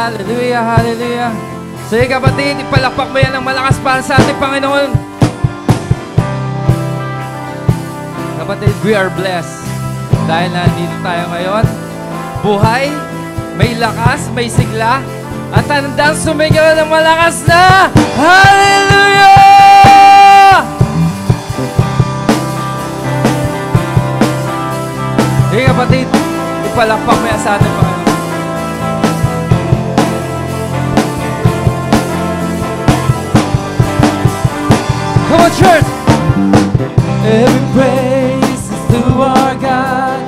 Hallelujah, hallelujah. Sige kapatid, ipalakpak mo yan ng malakas para sa ating Panginoon. Kapatid, we are blessed. Dahil nandito tayo ngayon, buhay, may lakas, may sigla, at handang sumigaw ng malakas na Hallelujah! Sige kapatid, ipalakpak mo yan sa ating Panginoon. Come on, church! Every praise is to our God.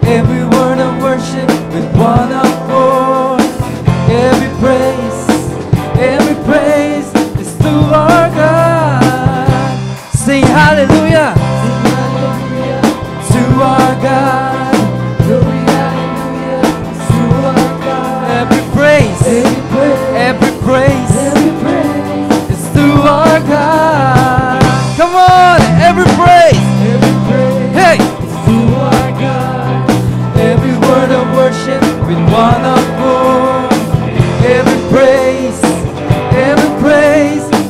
Every word of worship with one accord. Every praise is to our God. Sing hallelujah! Sing hallelujah to our God. Glory hallelujah to our God. Every praise is to our God. Come on, every praise, hey, is to our God. Every word of worship with one accord. Every praise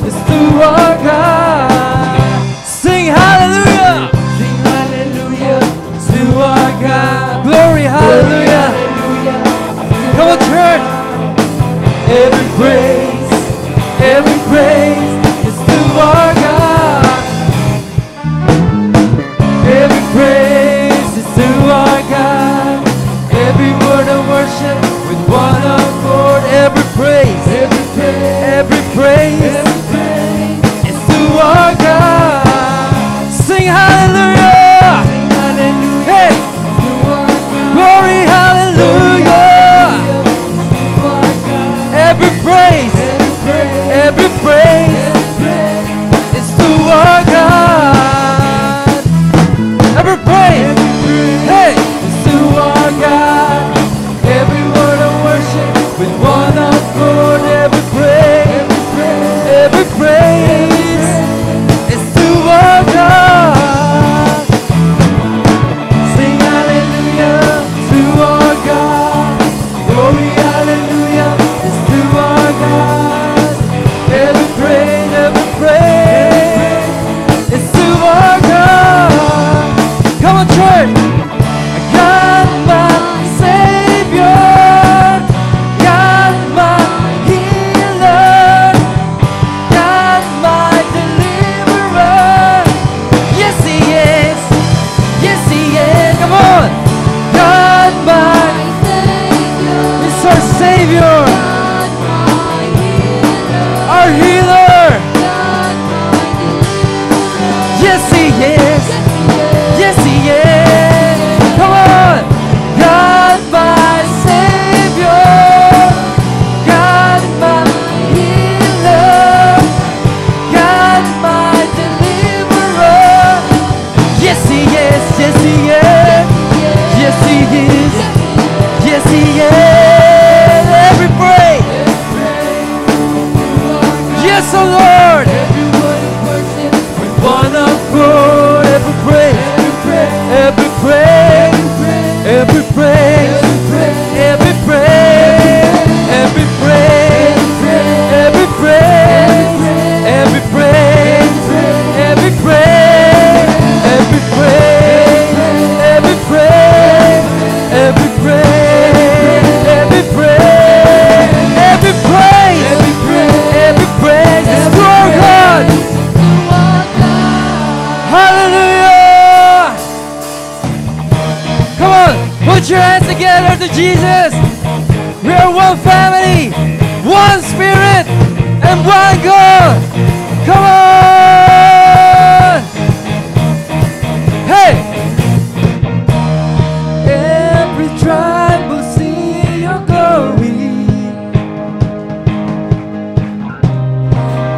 is to our God. Sing hallelujah to our God. Glory, hallelujah. Come on, church. Every praise is to our God. Every praise is to our God. Every word of worship with one accord. Every praise is to our God. Sing hallelujah. Hey, glory, hallelujah. Every praise is to our God. Every praise, hey, is to our God. Every word of worship with one accord. Every praise is to our God. Sing hallelujah to our God. Glory, hallelujah is to our God. Every praise is to our God. Come on, church. God, my Savior. God, my healer. God, my deliverer. Yes, He is. Yes, He is. Come on. God, my Savior. He's our Savior. Our healer. Yes, He is. Yes, He is. Come on. God, my Savior. God, my healer. God, my deliverer. Yes, He is. Yes, He is. Yes, He is. Yes, He is. Every praise. Yes, oh Lord. With one accord. Every praise. Every praise. Every praise. Every praise. Every praise. Every praise. Every praise. Every praise. Every praise. Every praise. Every praise. Every praise. Every praise. Every praise is to our God. Hallelujah. Come on, put your hands together to Jesus. We are one family, one spirit, and one God. Come on. Hey. Every tribe will see your glory.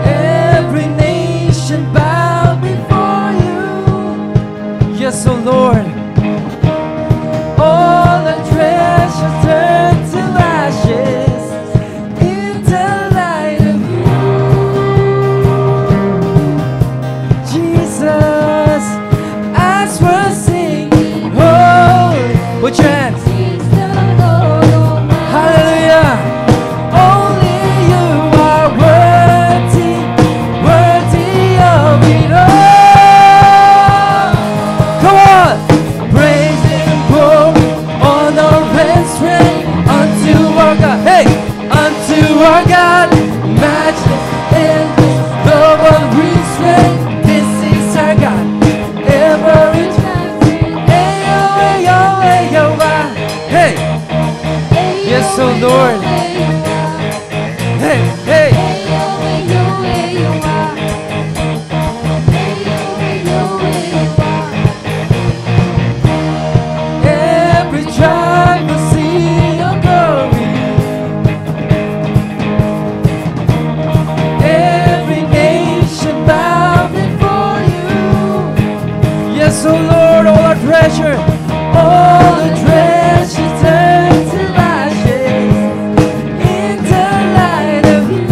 Every nation bow before you. Yes, oh Lord. All the treasures turn to ashes in the light of you. Jesus, as we're singing, oh, put your hands. Hallelujah. treasure, all the treasure turns to ashes in the light of you.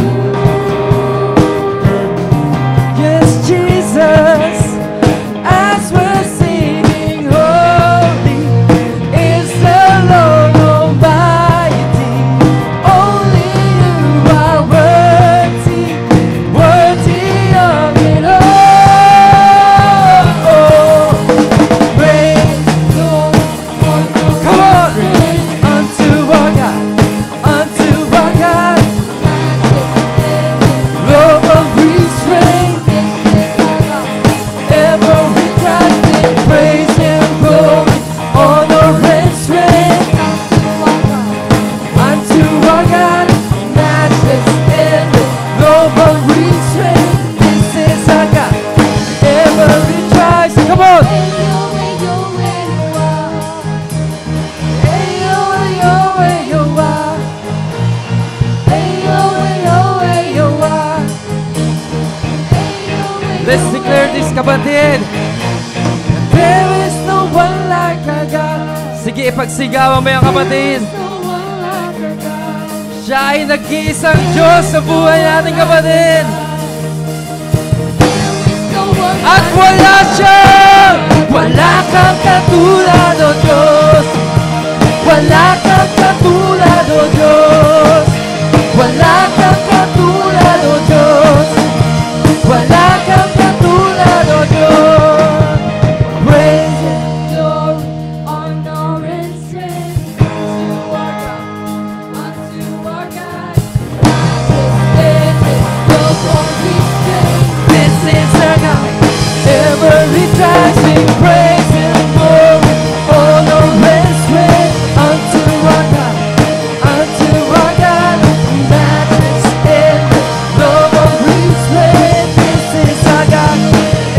Yes, Jesus, as we're singing, holy is the Lord Almighty. Only you are worthy, worthy of it all. Praise Lord, come on, unto our God, unto our God. Love of restraint, every time we praise Him, glory, honor, and strength. Unto our God, matchless, endless, love of restraint. This is our God, every tribe. Come on. Let's declare this, kapatid. There is no one like our God. Sige, ipagsigawan mo yan, kapatid. Siya ay nag-iisang Diyos sa buhay natin, kapatid. At wala siya, wala kang katulad, O Diyos. Wala kang katulad, O Diyos. Wala kang katulad, O Diyos. Wala kang katulad, O Diyos. Praise and glory, honor and strength unto our God, unto our God. Love of restraint. This is our God. Every time sing praise and glory, honor and strength unto our God, unto our God. Matchless endless, love of restraint. This is our God.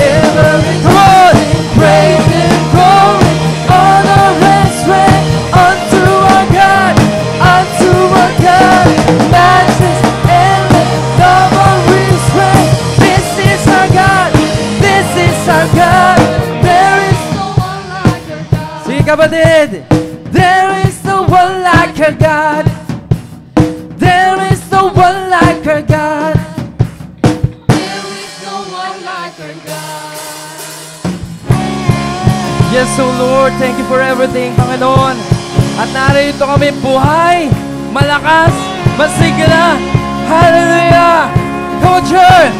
Every time sing praise and glory, honor and strength unto our God, unto our God. Matchless endless, love of restraint. This is our God. This is our God. There is no one like our God. Sige, kapatid. There is no one like our God. There is no one like our God. There is no one like our God. Yes, oh Lord, thank you for everything, Panginoon. At narito kami buhay, malakas, masigla. Hallelujah! Come on, church!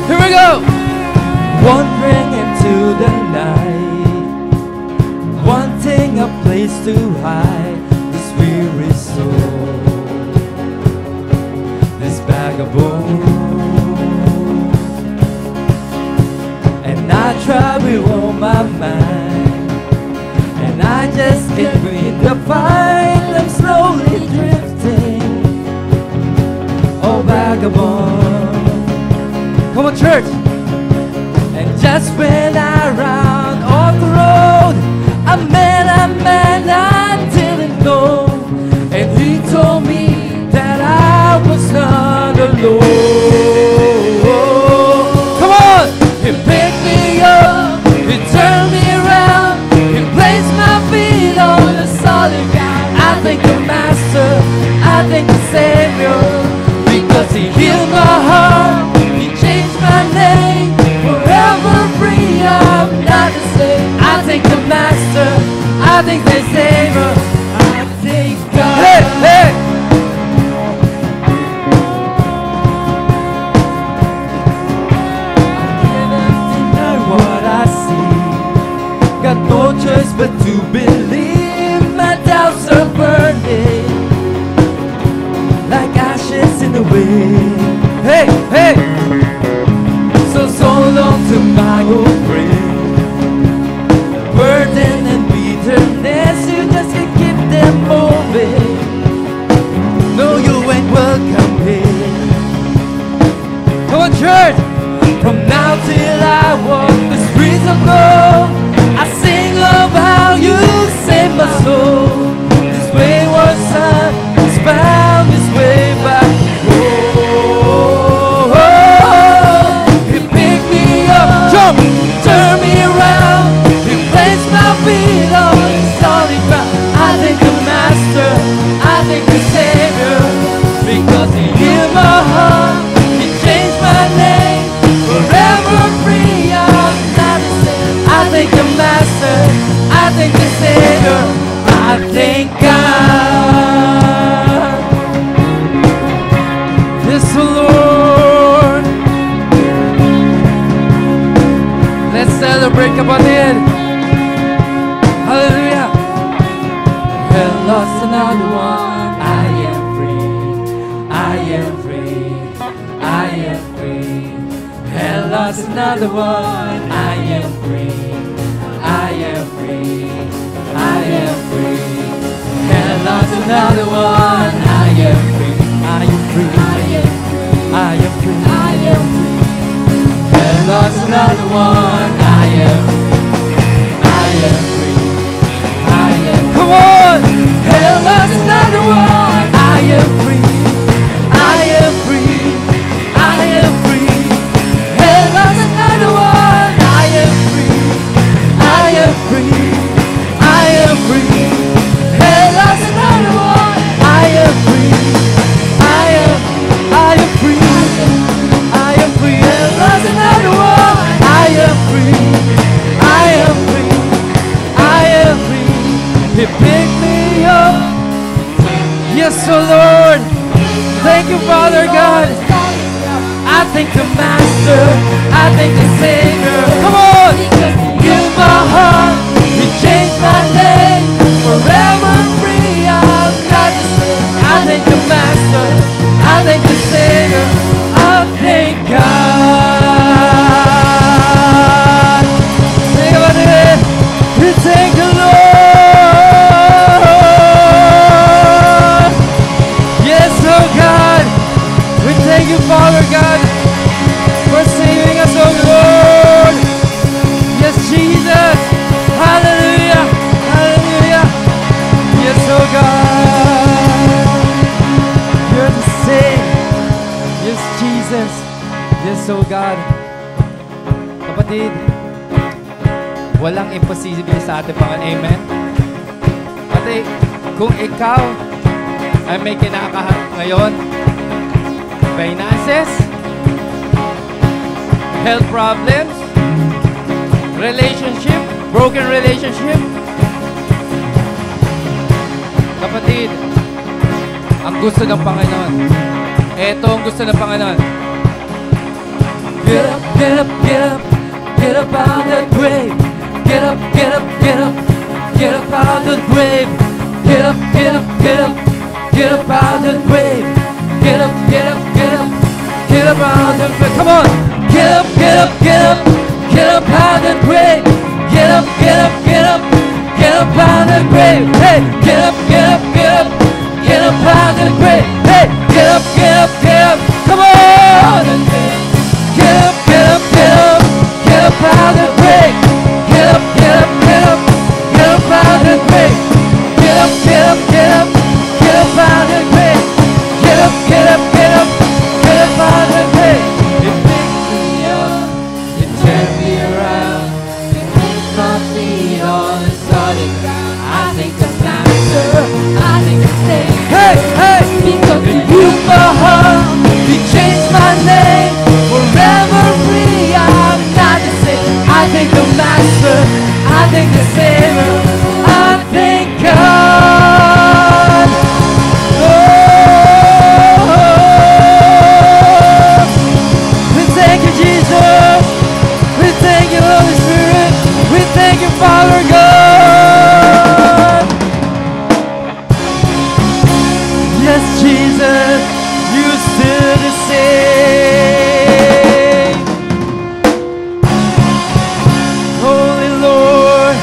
Here we go! Wandering into the night, wanting a place to hide this weary soul, this vagabond. And I try with all my mind, and I just can't breathe to find I'm slowly drifting. Oh, vagabond. Come on, church. And just when I round off the road, I met a man I didn't know, and he told me that I was not alone. Come on! He picked me up, he turned me around, he placed my feet on the solid ground. I thank the Master, I thank the Savior, because He healed my heart, He changed my name, forever free, I'm not the same. I thank the Master, I thank the Savior, I thank God. Hey, hey! What I see, got no choice but to believe. My doubts are burning like ashes in the wind. Hey, hey! So long to my old friend. Burden and bitterness, you just can't keep them moving. No, you ain't welcome here. Come on, church! From now till I walk the streets of gold, I sing of how you saved my soul. This wayward son has found his way back home. celebrate, kapatid. Hallelujah. Hell lost another one. I am free. I am free. I am free. Hell lost another one. I am free. I am free. I am free. Hell lost another one. I am free. I am free. I am free. I am free. Hell lost another one. I am free. I am. Come on. Hell lost another one. I am free. I am free. I am free. Hell lost another one. I am free. I am free. I am free. Hell lost another one. I am free. I am free. I am free. Hell lost another one. I am free. I am free. I am free. He picked me up. Yes, oh Lord. Thank you, Father God. I thank the Master. I thank the Savior. Come on. Give my heart. He changed my name. Forever free. I'm not the same. I thank the Master. I thank the Savior. I thank God. Think about it. We thank the Lord. Yes, oh God. We thank you, Father God, for saving us, oh Lord. Yes, Jesus. Hallelujah. Hallelujah. Yes, oh God. You're the same. Yes, Jesus. Yes, oh God. Kapatid, walang imposible sa ating Panginoon. Amen. Pati, kung ikaw ay may kinakaharap ngayon, finances, health problems, relationship, broken relationship. Kapatid, ang gusto ng Panginoon, eto ang gusto ng Panginoon. Get up, get up, get up, get up out of that grave. Get up, get up, get up, get up out of the grave. Get up, get up, get up, get up out of the grave. Get up, get up, get up, get up out of the grave. Come on. Get up, get up, get up, get up out of the grave. Get up, get up, get up, get up out of the grave. Hey, get up, get up, get up, get up out of the grave. Hey, get up, get up, get up. Come on. Get up, get up, get up, get up out of the grave. Get up, get up, get up, get up out of the grave. Get up, get up, get up, get up out of the grave. Get up, get up, get up, get up out of the grave. It picks me up, it turns me around, it makes my feet on the solid ground. I think the Master, I think the Savior. Hey, hey, because He used my heart, He changed my name. Forever free, I'm not the same. I thank the Master, I thank the Savior, I thank God. Oh, we thank you, Jesus. We thank you, Holy Spirit. We thank you, Father God. Yes, Jesus, you still the same. Holy Lord,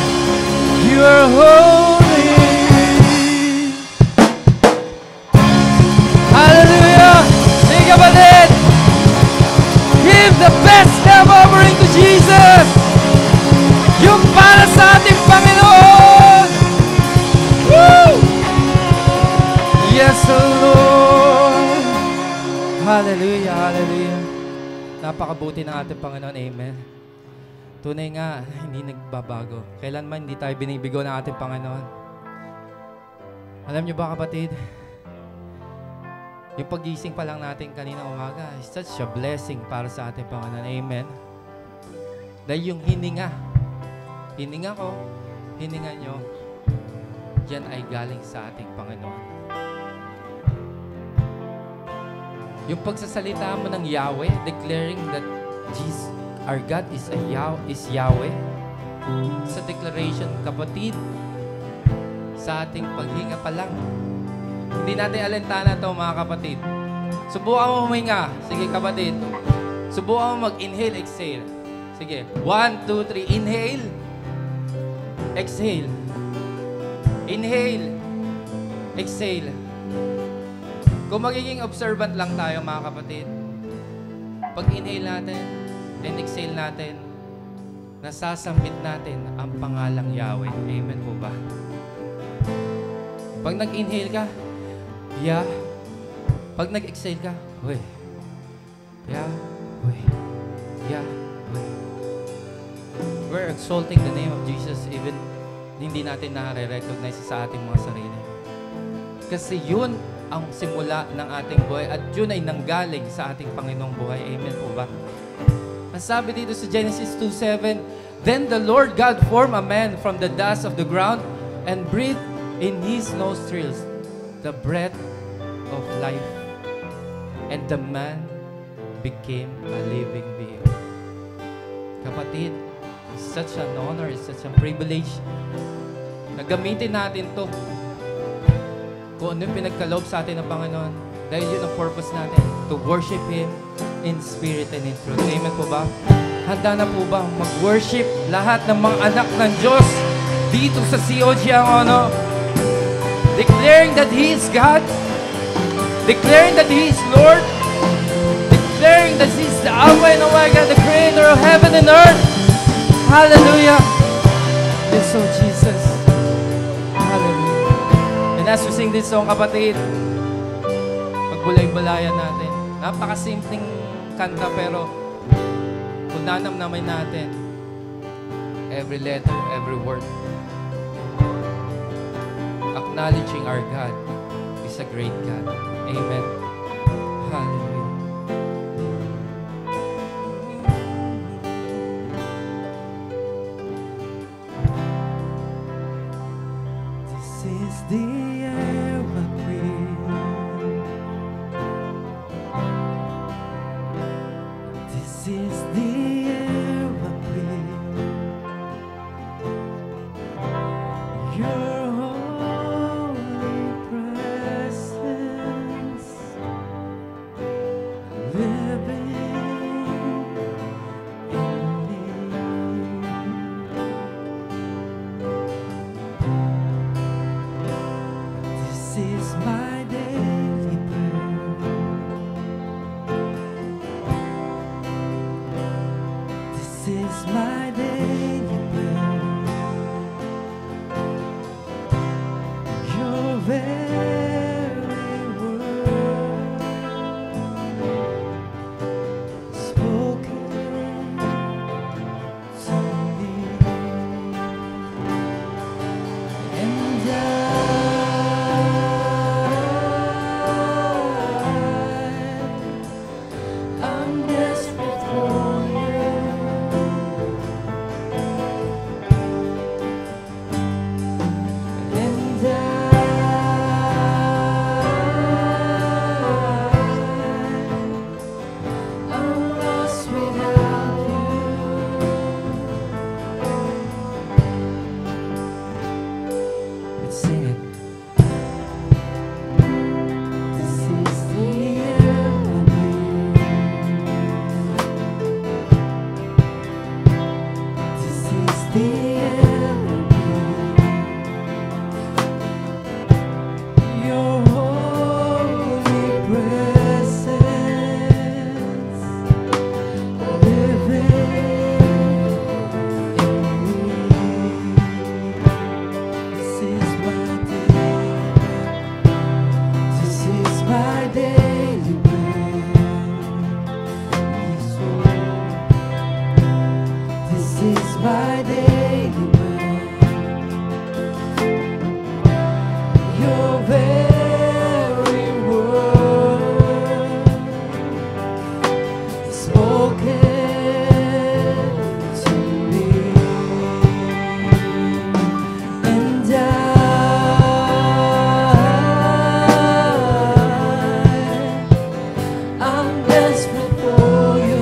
you are holy. Hallelujah. Sing about it. Give the best love offering to Jesus. Yung para sa ating Panginoon. Woo! Yes, O Lord. Hallelujah, hallelujah. Napakabuti ng ating Panginoon. Amen. Tunay nga, hindi nagbabago. Kailanman hindi tayo binibigo ng ating Panginoon. Alam niyo ba, kapatid? Yung pagising pa lang natin kanina umaga is such a blessing para sa ating Panginoon. Amen. Dahil yung hininga ko, hininga nyo, yan ay galing sa ating Panginoon. Yung pagsasalita mo ng Yahweh, declaring that Our God is Yahweh. Sa declaration, kapatid, sa ating paghinga pa lang. Hindi natin alintana to, mga kapatid. Subukan mo huminga. Sige, kapatid. Subukan mo mag-inhale, exhale. Sige. 1, 2, 3. Inhale. Exhale. Inhale. Exhale. Kung magiging observant lang tayo, mga kapatid, pag inhale natin, then exhale natin, nasasambit natin ang pangalang Yahweh. Amen po ba? Pag nag-inhale ka, yeah. Pag nag-exhale ka, Yahweh. Yahweh. Yahweh. We're exalting the name of Jesus even hindi natin na-recognize sa ating mga sarili. Kasi yun ang simula ng ating buhay at yun ay nanggaling sa ating Panginoong buhay. Amen po ba? Ang sabi dito sa Genesis 2:7, Then the Lord God formed a man from the dust of the ground and breathed in his nostrils the breath of life. And the man became a living being. Kapatid, it's such an honor, it's such a privilege na gamitin natin to kung ano yung pinagkaloob sa atin ng Panginoon. Dahil yun ang purpose natin, to worship Him in spirit and in truth. Amen po ba? Handa na po ba mag-worship lahat ng mga anak ng Diyos dito sa COG ang ano? Declaring that He is God. Declaring that He is Lord. Declaring that He is the Alpha and Omega, the Creator of heaven and earth. Hallelujah. Yes, oh Jesus. Hallelujah. And as we sing this song, kapatid, pagbulay-bulayan natin. Napakasimpleng kanta pero kung nanamnamin natin every letter, every word, acknowledging our God is a great God. Amen. Hallelujah. This is the air I breathe. This is the air I breathe. Your holy presence living in me. This is my daily bread. This is my daily bread. Your very word spoken to me, and I'm desperate for you. And I'm lost without you. Let's sing it. This is the air I breathe. This is the air I breathe. Your holy presence living in me. This is my day. This is my daily bread. Yes, Lord. This is my daily bread. Your very word spoken to me, and I'm desperate for you.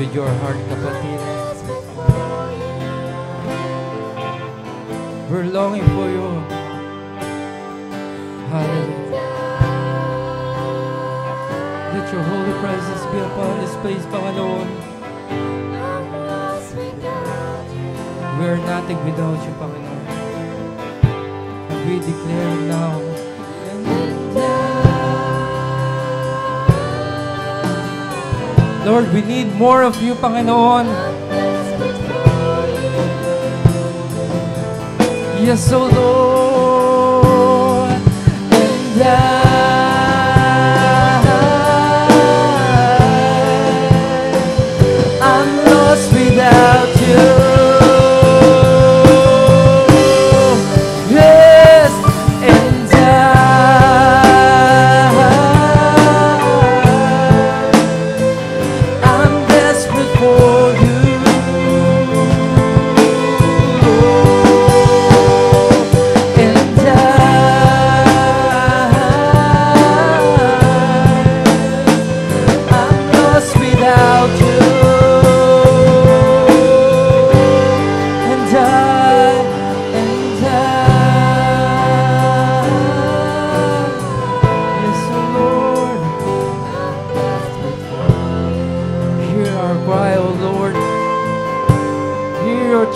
with your heart, kapatid. We're longing for you. Hallelujah. Let your holy presence be upon this place, Panginoon. We are nothing without you, Panginoon. And we declare now, Lord, we need more of you, Panginoon. Yes, oh Lord. And I'm lost without you. Yes, and I'm desperate for you.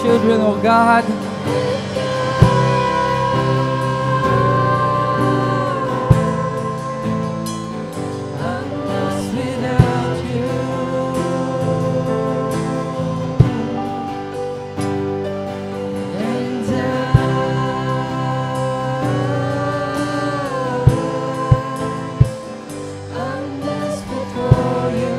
Children, oh God, I'm lost without you. And I'm desperate for you.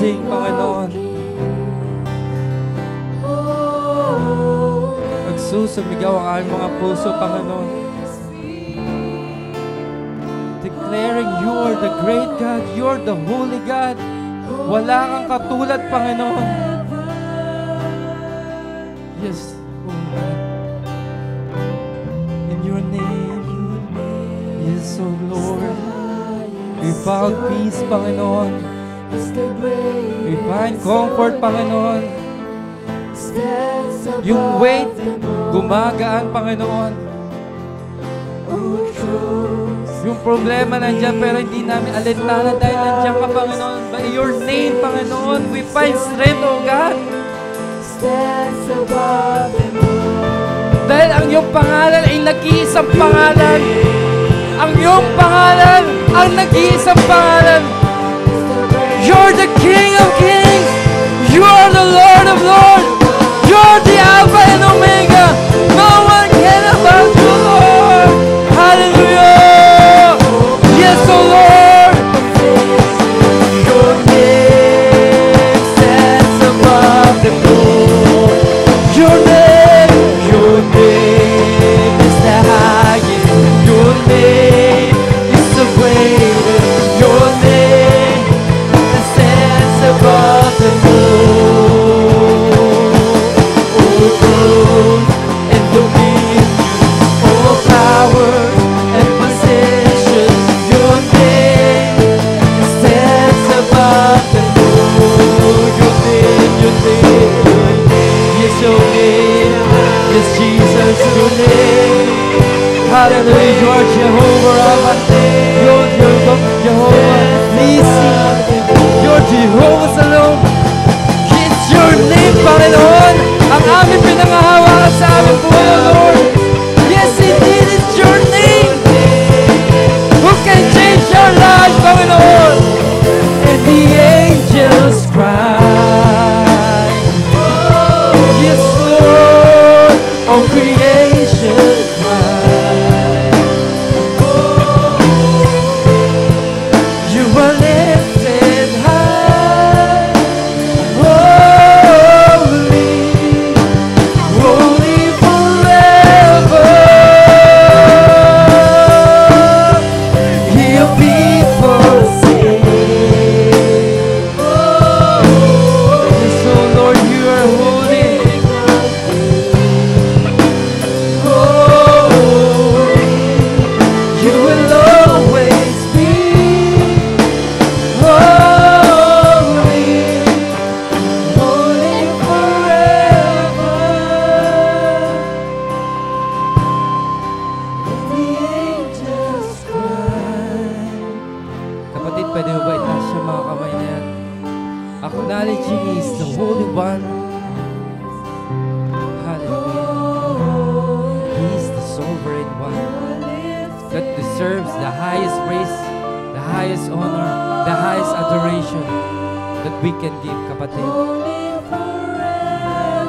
sing, Panginoon. Nagsusumigaw ang aming mga puso, Panginoon. Declaring you are the great God, you are the holy God. Wala kang katulad, Panginoon. Yes, oh God. In your name, yes, oh Lord. We found peace, Panginoon. We find comfort, Panginoon. Yung weight, gumagaan, Panginoon. Yung problema nandiyan, pero hindi namin alintana dahil nandiyan ka, Panginoon. By your name, Panginoon, we find strength, oh God. Dahil ang iyong pangalan ay nag-iisang pangalan. Ang iyong pangalan ang nag-iisang pangalan. You're the King of Kings. You are the Lord of Lords. You're the Alpha and Omega. No one can about you, Lord. Hallelujah. Yes, oh Lord. Your name stands above the Lord. Your name is the highest. Your name is the greatest. Your name stands above the Lord. All thrones and dominion, all power and possession. Your name stands above the Lord. Your name, your name, your name. Yes, your name. Yes, Jesus, your name. Hallelujah, you are Jehovah Rapha. You're Jehovah Nissi. You're Jehovah Shalom. It's your name, Panginoon. Ang aming pinangahawakan sa aming buhay, Lord. Yes, indeed, it's your name. Who can change your life, Panginoon? And the angels cry. Yes, Lord, all creation cry. You are lifted high, holy, holy forever. Hear people sing. Yes, oh Lord, you are holy. You will always be holy, holy forever. The angels cry. Kapatid, pwede mo ba itaas yung mga kamay niya? Acknowledging He is the Holy One. Hallelujah. He is the sovereign one that deserves the highest praise, the highest honor, the highest adoration that we can give, kapatid.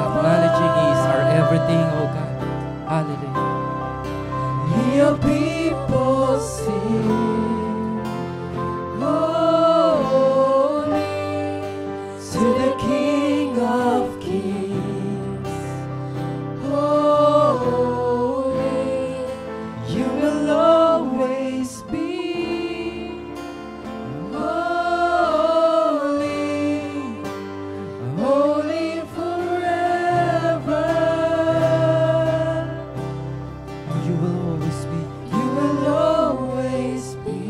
Acknowledging He is our everything, oh God. Hallelujah. Your people sing, holy to the King of Kings. Holy, you will always be holy, holy forever. You will always be, you will always be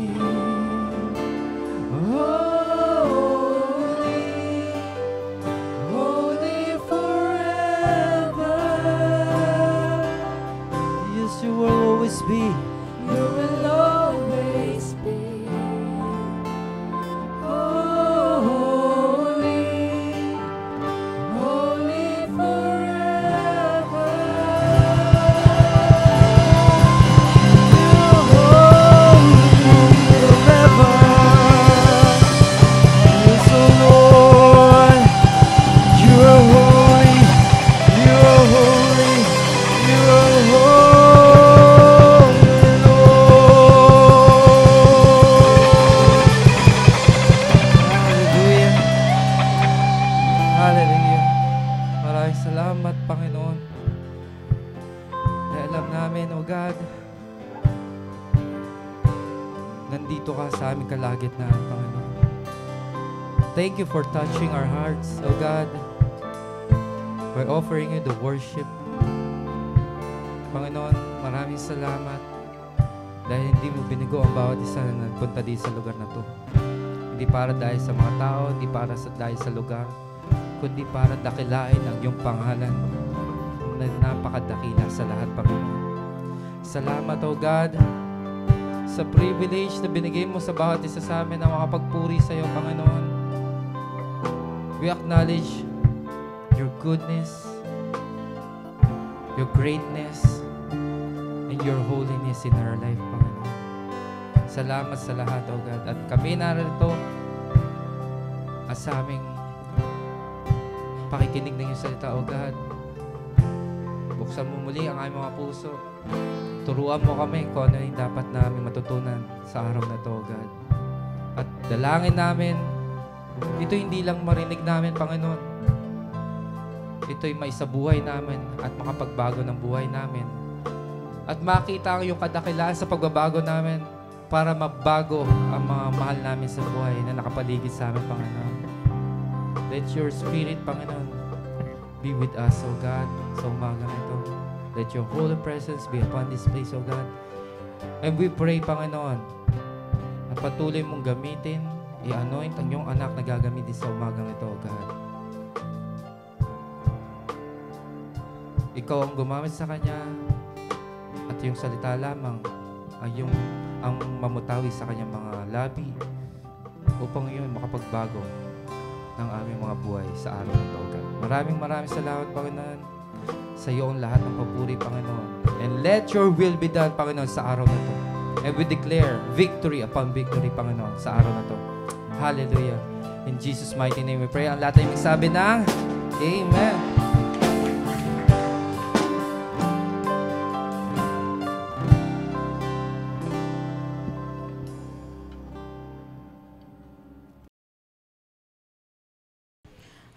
God, nandito ka sa aming kalagitnaan, Panginoon. Thank you for touching our hearts, O God, by offering you the worship. Panginoon, maraming salamat dahil hindi mo binigo ang bawat isa na nagpunta dito sa lugar na to. Hindi para dahil sa mga tao, hindi para dahil sa lugar, kundi para dakilain ang iyong pangalan na napakadakila sa lahat, Panginoon. Salamat, O God, sa privilege na binigay mo sa bawat isa sa amin na makapagpuri sa iyo, Panginoon. We acknowledge your goodness, your greatness, and your holiness in our life, Panginoon. Salamat sa lahat, O God. At kami narito sa aming pakikinig ng iyong salita, O God. Buksan mo muli ang aming mga puso. Turuan mo kami kung ano yung dapat namin matutunan sa araw na ito, O God. At dalangin namin, ito hindi lang marinig namin, Panginoon. Ito'y maisabuhay namin at makapagbago ng buhay namin. At makita ang iyong kadakilaan sa pagbabago namin para mabago ang mga mahal namin sa buhay na nakapaligid sa amin, Panginoon. Let your Spirit, Panginoon, be with us, O God, sa umaga na ito. Let your holy presence be upon this place, O God. And we pray, Panginoon, na patuloy mong gamitin, i-anoint ang iyong anak na gagamitin sa umagang ito, O God. Ikaw ang gumamit sa kanya at yung salita lamang ang mamutawi sa kanyang mga labi upang yun makapagbago ng aming mga buhay sa araw na ito, O God. Maraming salamat, Panginoon, sa iyo ang lahat ng papuri, Panginoon. And let your will be done, Panginoon, sa araw na ito. And we declare victory upon victory, Panginoon, sa araw na ito. Hallelujah. In Jesus' mighty name we pray. Ang lahat ay magsabi ng Amen.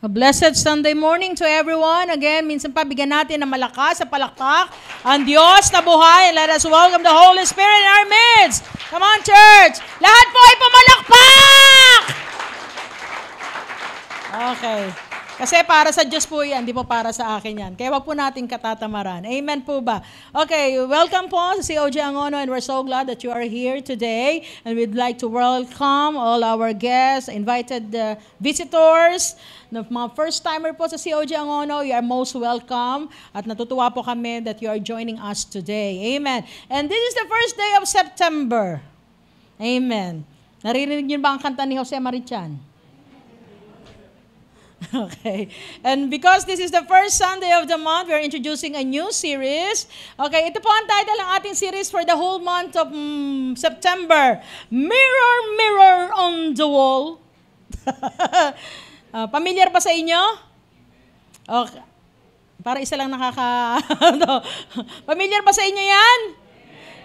A blessed Sunday morning to everyone. Again, minsan pa bigyan natin ng malakas sa palakpak ang Diyos na buhay. Let us welcome the Holy Spirit in our midst. Come on, church. Lahat po ay pumalakpak! Okay. Kasi para sa Diyos po yan, di po para sa akin yan. Kaya wag po natin katatamaran. Amen po ba? Okay, welcome po sa COJ Angono, and we're so glad that you are here today. And we'd like to welcome all our guests, invited visitors, na mga first-timer po sa COJ Angono, you are most welcome. At natutuwa po kami that you are joining us today. Amen. And this is the first day of September. Amen. Naririnig niyo ba ang kanta ni Jose Marichan? Okay. And because this is the first Sunday of the month, we're introducing a new series. Okay, ito po ang title ng ating series for the whole month of September. Mirror, Mirror on the Wall. Familiar ba sa inyo? Okay. Para isa lang Familiar ba sa inyo yan?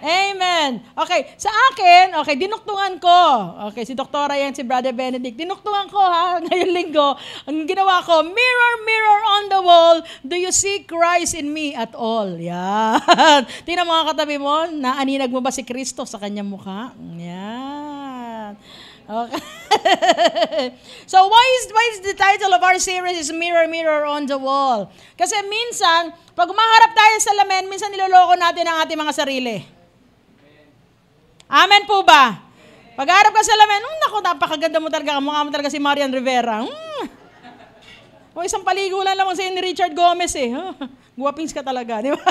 Amen. Okay, sa akin, okay, dinuktungan ko. Okay, si Doktora yan, si Brother Benedict. Dinuktungan ko ngayong linggo. Ang ginawa ko, mirror, mirror on the wall, do you see Christ in me at all? Yan. Tingnan mga katabi mo, naaninag mo ba si Kristo sa kanyang mukha? Yan. Okay. So why is the title of our series is Mirror, Mirror on the Wall? Kasi minsan, pag umaharap tayo sa salamin, minsan niloloko natin ang ating mga sarili. Amen po ba? Pag-harap ka sa salamin, naku, napakaganda mo talaga, mukha mo talaga si Marian Rivera. O isang paligo lang naman sa'yo ni Richard Gomez eh. Guwapings ka talaga, di ba?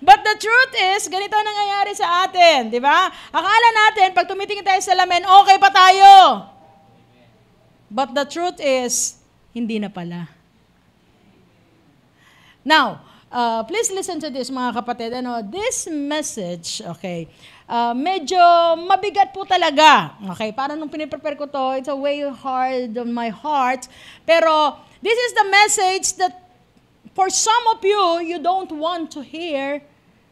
But the truth is, ganito ang nangyayari sa atin, di ba? Akala natin, pag tumitingin tayo sa salamin, okay pa tayo. But the truth is, hindi na pala. Now, please listen to this, mga kapatid. This message, okay, medyo mabigat po talaga. Okay, parang nung piniprepare ko to, it's a way hard on my heart. Pero, this is the message that for some of you, you don't want to hear,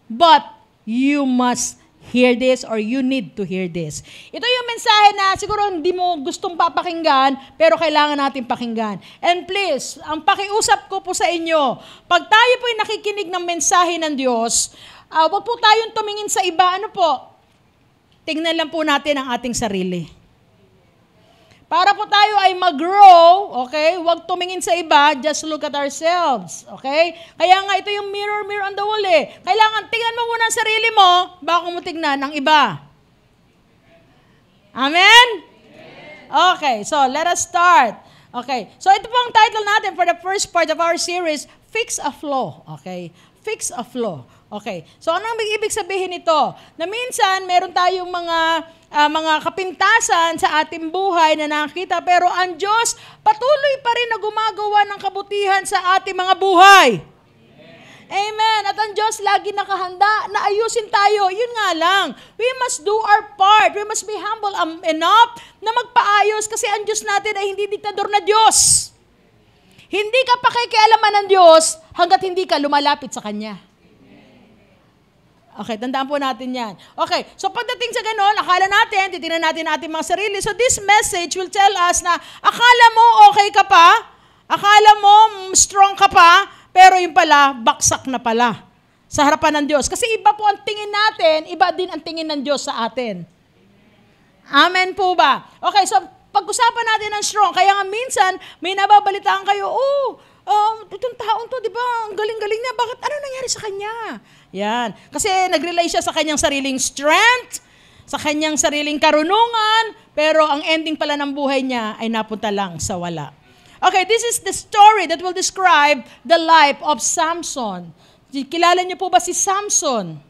but you must hear this or you need to hear this. Ito yung mensahe na siguro hindi mo gustong papakinggan, pero kailangan natin pakinggan. And please, ang pakiusap ko po sa inyo, pag tayo po'y nakikinig ng mensahe ng Diyos, wag po tayong tumingin sa iba. Ano po? Tingnan lang po natin ang ating sarili. Para po tayo ay mag-grow, okay? Huwag tumingin sa iba, just look at ourselves, okay? Kaya nga ito yung mirror on the wall eh. Kailangan tingnan mo muna ang sarili mo bago mo tingnan ang iba. Amen? Okay, so let us start. Okay, so ito po ang title natin for the first part of our series, Fix a Flaw. Okay, Fix a Flaw. Okay, so ano ang ibig sabihin nito? Na minsan meron tayong mga kapintasan sa ating buhay na nakita, pero ang Diyos patuloy pa rin na gumagawa ng kabutihan sa ating mga buhay. Amen. At ang Diyos lagi nakahanda na ayusin tayo. Yun nga lang, we must do our part. We must be humble enough na magpaayos kasi ang Diyos natin ay hindi diktador na Diyos. Hindi ka pakikialaman ng Diyos hanggat hindi ka lumalapit sa Kanya. Okay, tandaan po natin yan. Okay, so pagdating sa ganon, akala natin, titingnan natin ating mga sarili. So this message will tell us na akala mo okay ka pa, akala mo strong ka pa, pero yung pala, baksak na pala sa harapan ng Diyos. Kasi iba po ang tingin natin, iba din ang tingin ng Diyos sa atin. Amen po ba? Okay, so pag-usapan natin ng strong. Kaya nga minsan, may nababalitaan kayo, itong taon to, di ba, ang galing-galing niya. Bakit? Ano nangyari sa kanya? Yan. Kasi nag-rely siya sa kanyang sariling strength, sa kanyang sariling karunungan, pero ang ending pala ng buhay niya ay napunta lang sa wala. Okay, this is the story that will describe the life of Samson. Kilala niyo po ba si Samson?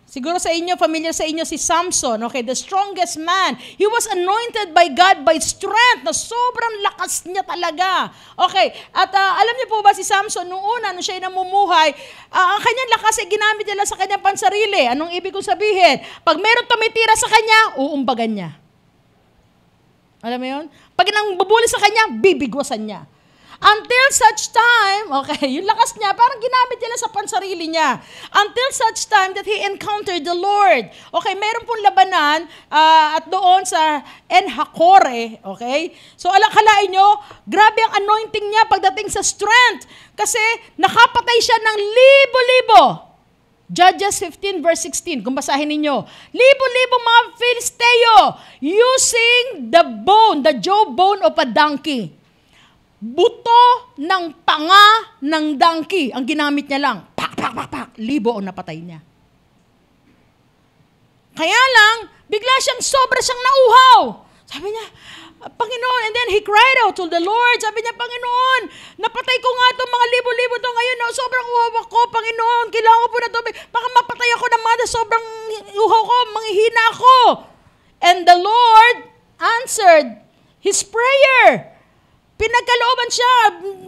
Siguro sa inyo, familiar sa inyo si Samson, okay, the strongest man. He was anointed by God by strength, na sobrang lakas niya talaga. Okay, at alam niyo po ba si Samson, nung una, nung siya ay namumuhay, ang kanyang lakas ay ginamit niya sa kanyang pansarili. Anong ibig kong sabihin? Pag meron tumitira sa kanya, uumbagan niya. Alam mo yun? Pag nang bubuli sa kanya, bibigwasan niya. Until such time, okay, yung lakas niya, parang ginamit niya lang sa pansarili niya. Until such time that he encountered the Lord. Okay, meron pong labanan at doon sa Enhakore, okay? So, kalain nyo, grabe ang anointing niya pagdating sa strength. Kasi nakapatay siya ng libo-libo. Judges 15 verse 16, kung basahin ninyo. Libo-libo mga Filisteo using the jawbone of a donkey. Buto ng panga ng donkey, ang ginamit niya lang. Pak, pak, pak, pak. Libo ang napatay niya. Kaya lang, bigla sobra siyang nauhaw. Sabi niya, Panginoon, and then he cried out to the Lord. Sabi niya, Panginoon, napatay ko nga itong mga libo-libo to ngayon. No? Sobrang uhaw ako, Panginoon. Kailangan ko po na tubig. Baka mapatay ako ng mga sobrang uhaw ko, manghihina ako. And the Lord answered his prayer. Pinagkalooban siya,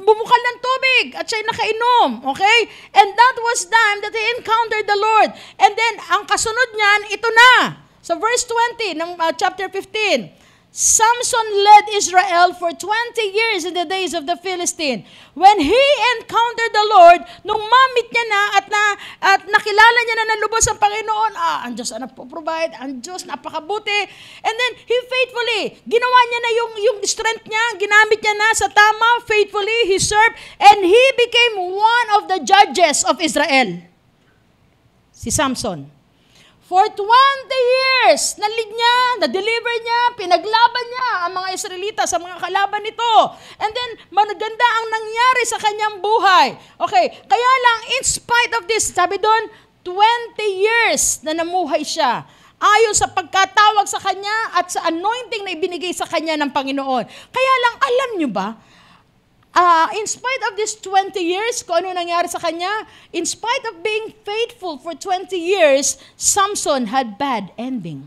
bumukal ng tubig, at siya'y nakainom, okay? And that was time that he encountered the Lord. And then, ang kasunod niyan, ito na. So verse 20 ng chapter 15, Samson led Israel for 20 years in the days of the Philistine. When he encountered the Lord, nung mamit niya na at nakilala niya na nalubos ang Panginoon, ang Diyos ang nagpo-provide, ang Diyos napakabuti. And then, he faithfully, ginawa niya na yung strength niya, ginamit niya na sa tama, faithfully, he served, and he became one of the judges of Israel. Si Samson. For 20 years, nalig niya, na-deliver niya, pinaglaban niya ang mga Israelita sa mga kalaban nito. And then, maganda ang nangyari sa kanyang buhay. Okay, kaya lang, in spite of this, sabi doon, 20 years na namuhay siya. Ayon sa pagkatawag sa kanya at sa anointing na ibinigay sa kanya ng Panginoon. Kaya lang, alam niyo ba, in spite of this 20 years, kung ano nangyari sa kanya, in spite of being faithful for 20 years, Samson had bad ending.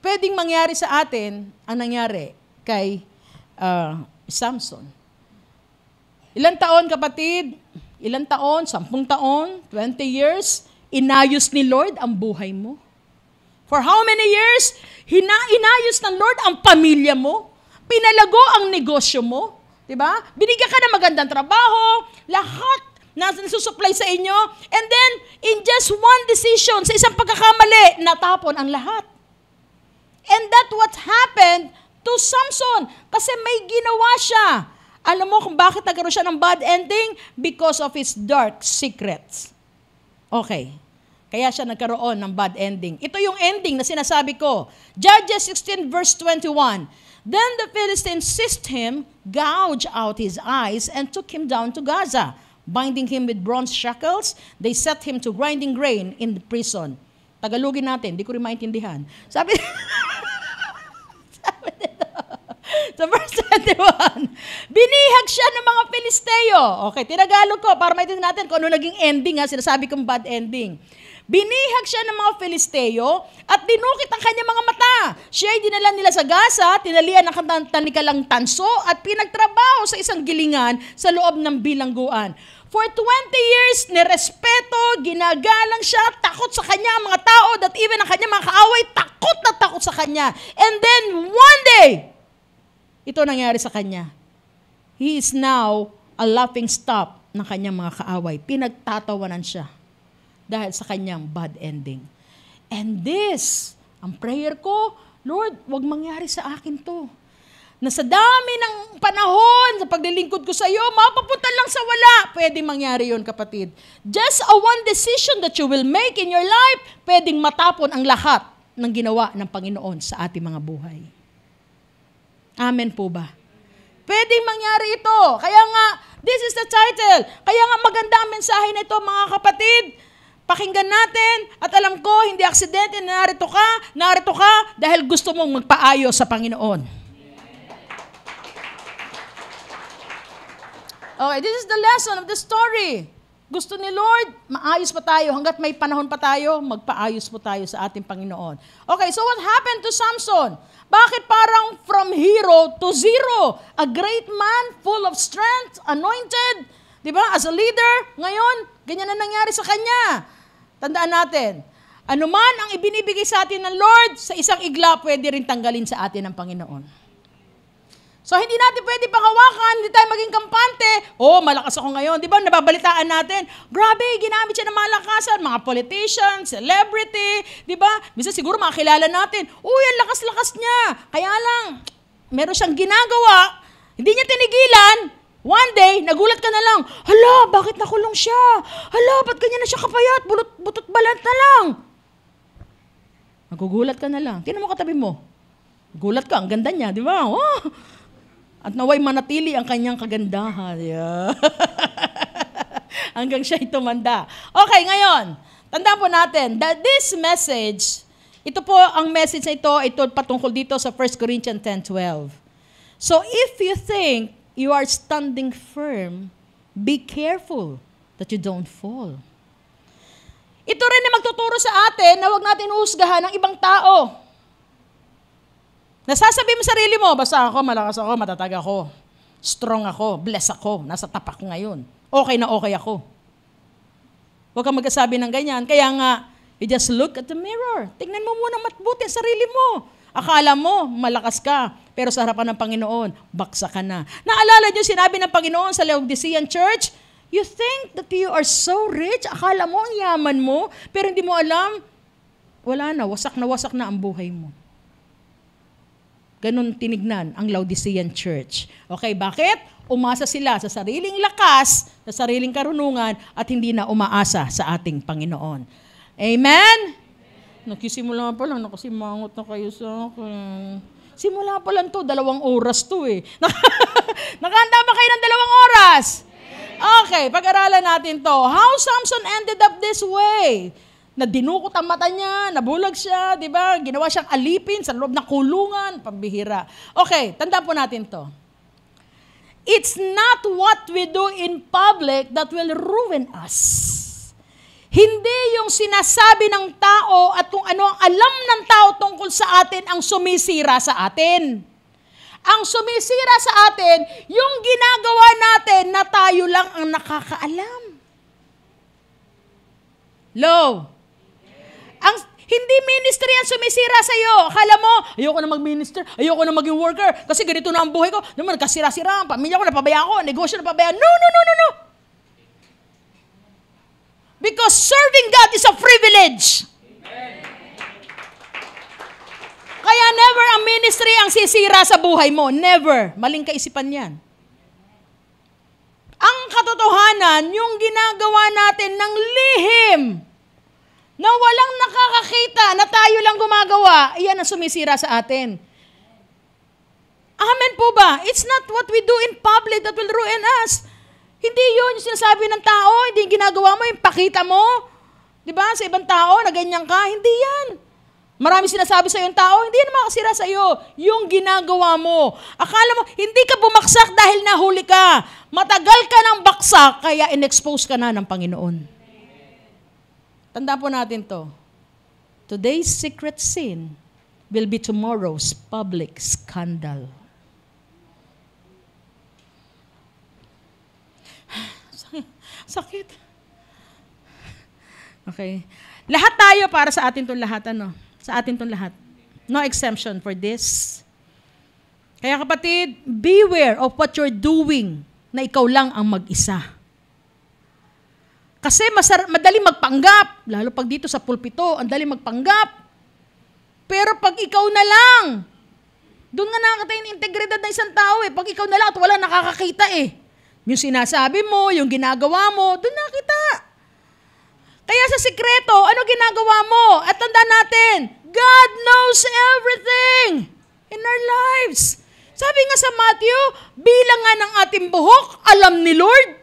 Pwedeng mangyari sa atin ang nangyari kay Samson. Ilang taon, kapatid? Ilang taon? 10 taon? 20 years? Inayos ni Lord ang buhay mo? For how many years? Inayos ng Lord ang pamilya mo? Pinalago ang negosyo mo, 'di ba? Binigyan ka ng magandang trabaho, lahat na nasusupply sa inyo. And then, in just one decision, sa isang pagkakamali, natapon ang lahat. And that what happened to Samson. Kasi may ginawa siya. Alam mo kung bakit nagkaroon siya ng bad ending? Because of his dark secrets. Okay. Kaya siya nagkaroon ng bad ending. Ito yung ending na sinasabi ko. Judges 16 verse 21. Then the Philistines seized him, gouged out his eyes, and took him down to Gaza. Binding him with bronze shackles, they set him to grinding grain in the prison. Tagalogin natin, di ko rin maintindihan. Sabi dito, sa verse 21, binihag siya ng mga Filisteo. Okay, tinagalog ko para maintindihan natin kung ano naging ending, sinasabi kong bad ending. Binihag siya ng mga Filisteo at dinukit ang kanyang mga mata. Siya ay dinala nila sa Gaza, tinalian ng tanikalang tanso at pinagtrabaho sa isang gilingan sa loob ng bilangguan. For 20 years, nirespeto, ginagalang siya, takot sa kanya ang mga tao, that even ang kanyang mga kaaway, takot na takot sa kanya. And then, one day, ito nangyari sa kanya. He is now a laughing stock ng kanyang mga kaaway. Pinagtatawanan siya dahil sa kanyang bad ending. And this, ang prayer ko, Lord, wag mangyari sa akin to. Na sa dami ng panahon, sa paglilingkod ko sa iyo, mapapunta lang sa wala. Pwedeng mangyari yon, kapatid. Just a one decision that you will make in your life, pwedeng matapon ang lahat ng ginawa ng Panginoon sa ating mga buhay. Amen po ba? Pwedeng mangyari ito. Kaya nga, this is the title. Kaya nga maganda ang mensahe na ito, mga kapatid. Pakinggan natin at alam ko, hindi aksidente na narito ka dahil gusto mong magpaayos sa Panginoon. Okay, this is the lesson of the story. Gusto ni Lord, maayos pa tayo. Hanggat may panahon pa tayo, magpaayos po tayo sa ating Panginoon. Okay, so what happened to Samson? Bakit parang from hero to zero? A great man, full of strength, anointed, di ba? As a leader, ngayon, ganyan na nangyari sa kanya. Tandaan natin, anuman ang ibinibigay sa atin ng Lord, sa isang igla, pwede rin tanggalin sa atin ng Panginoon. So, hindi natin pwede panghawakan, hindi tayo maging kampante. Malakas ako ngayon. Di ba, nababalitaan natin, grabe, ginamit siya ng malakasan, mga politicians, celebrity, di ba? Bisa siguro makakilala natin, ang lakas-lakas niya. Kaya lang, meron siyang ginagawa, hindi niya tinigilan. One day, nagulat ka na lang, hala, bakit nakulong siya? Hala, ba't ganyan na siya kapayat? Butot balat na lang. Nagugulat ka na lang. Tingnan mo katabi mo. Gulat ka, ang ganda niya, di ba? At naway manatili ang kanyang kagandahan. Yeah. Hanggang siya tumanda. Okay, ngayon, tandaan po natin that this message, ito po ang message na ito patungkol dito sa 1 Corinthians 10:12. So if you think you are standing firm, be careful that you don't fall. Ito rin na magtuturo sa atin na huwag natin uhusgahan ng ibang tao. Nasasabi mo sarili mo, basta ako, malakas ako, matatag ako, strong ako, blessed ako, nasa tapak ko ngayon. Okay na okay ako. Huwag kang magsasabi ng ganyan. Kaya nga, you just look at the mirror. Tingnan mo muna matbuti ang sarili mo. Akala mo, malakas ka, pero sa harapan ng Panginoon, baksa ka na. Naalala niyo sinabi ng Panginoon sa Laodicean Church, you think that you are so rich, akala mo ang yaman mo, pero hindi mo alam, wala na wasak na ang buhay mo. Ganon tinignan ang Laodicean Church. Okay, bakit? Umasa sila sa sariling lakas, sa sariling karunungan, at hindi na umaasa sa ating Panginoon. Amen? Nakisimula pa lang, nakasimangot na kayo sa akin. Simula pa lang to, 2 oras to eh. Nakahanda ba kayo ng 2 oras? Okay, pag-aralan natin to. How Samson ended up this way. Na dinukot ang mata niya, nabulag siya, di ba? Ginawa siyang alipin sa loob ng kulungan, pambihira. Okay, tandaan po natin to. It's not what we do in public that will ruin us. Hindi yung sinasabi ng tao at kung ano ang alam ng tao tungkol sa atin ang sumisira sa atin. Ang sumisira sa atin, yung ginagawa natin na tayo lang ang nakakaalam. Hindi ministry ang sumisira sa iyo. Akala mo, ayoko na mag-minister, ayoko na maging worker, kasi ganito na ang buhay ko. Naman, nagkasira-sira, pamilya ko, napabayaan ko, negosyo napabayaan. No. Because serving God is a privilege. Kaya never ang ministry ang sisira sa buhay mo. Never. Maling kaisipan yan. Ang katotohanan, yung ginagawa natin ng lihim, na walang nakakakita, na tayo lang gumagawa, iyan ang sumisira sa atin. Amen po ba? It's not what we do in public that will ruin us. Hindi yun yung sinasabi ng tao, hindi yung ginagawa mo, yung pakita mo. Diba? Sa ibang tao, na ganyan ka, hindi yan. Marami sinasabi sa yung tao, hindi yan makasira sa iyo. Yung ginagawa mo. Akala mo, hindi ka bumaksak dahil nahuli ka. Matagal ka ng baksak, kaya in-expose ka na ng Panginoon. Tandaan po natin to. Today's secret sin will be tomorrow's public scandal. Sakit. Okay. Lahat tayo para sa atin itong lahat, ano? Sa atin itong lahat. No exemption for this. Kaya kapatid, beware of what you're doing na ikaw lang ang mag-isa. Kasi madali magpanggap, lalo pag dito sa pulpito, ang dali magpanggap. Pero pag ikaw na lang, doon nga nakakita yung integridad ng isang tao eh. Pag ikaw na lang at wala nakakakita eh. Yung sinasabi mo, yung ginagawa mo, doon nakita. Kaya sa sikreto, ano ginagawa mo? At tandaan natin, God knows everything in our lives. Sabi nga sa Matthew, bilangan ng ating buhok, alam ni Lord.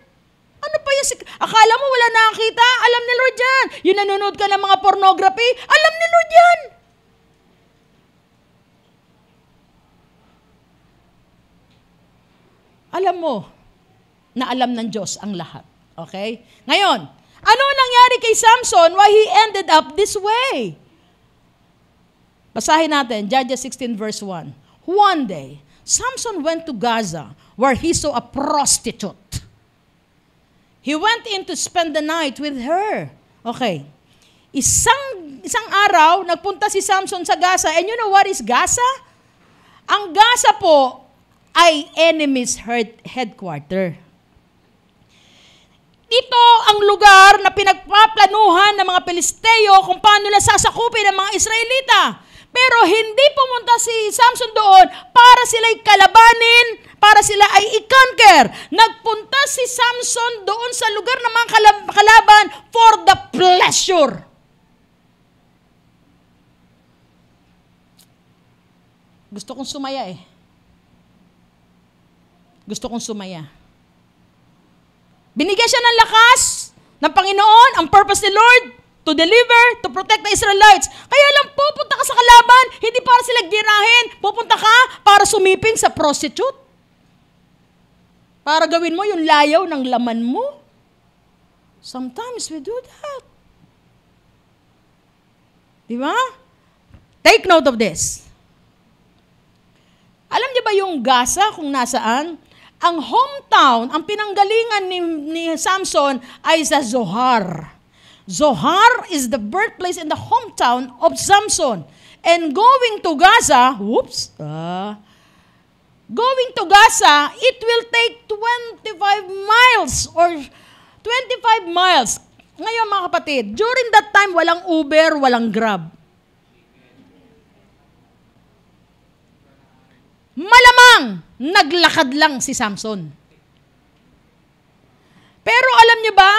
Ano pa yung akala mo wala nakakita? Alam ni Lord yan. Yung nanonood ka ng mga pornography, alam ni Lord yan. Alam mo na alam ng Diyos ang lahat. Okay? Ngayon, ano nangyari kay Samson? Why he ended up this way? Basahin natin, Judges 16 verse 1. One day, Samson went to Gaza where he saw a prostitute. He went in to spend the night with her. Okay. Isang araw, nagpunta si Samson sa Gaza. And you know what is Gaza? Ang Gaza po ay enemy's headquarter. Ito ang lugar na pinagpaplanuhan ng mga Pilisteo kung paano nila sasakupin ang mga Israelita. Pero hindi pumunta si Samson doon para sila'y kalabanin, para sila ay i-conquer. Nagpunta si Samson doon sa lugar ng mga kalaban for the pleasure. Gusto kong sumaya eh. Gusto kong sumaya. Binigyan siya ng lakas ng Panginoon, ang purpose ni Lord, to deliver, to protect the Israelites. Kaya lang, pupunta ka sa kalaban, hindi para sila girahin. Pupunta ka para sumiping sa prostitute. Para gawin mo yung layaw ng laman mo. Sometimes we do that. Di ba? Take note of this. Alam niyo ba yung Gaza kung nasaan? Ang hometown, ang pinanggalingan ni Samson ay sa Zohar. Zohar is the birthplace and the hometown of Samson. And going to Gaza, going to Gaza, it will take 25 miles or 25 miles. Ngayon mga kapatid, during that time, walang Uber, walang Grab. Malamang, naglakad lang si Samson. Pero alam niyo ba,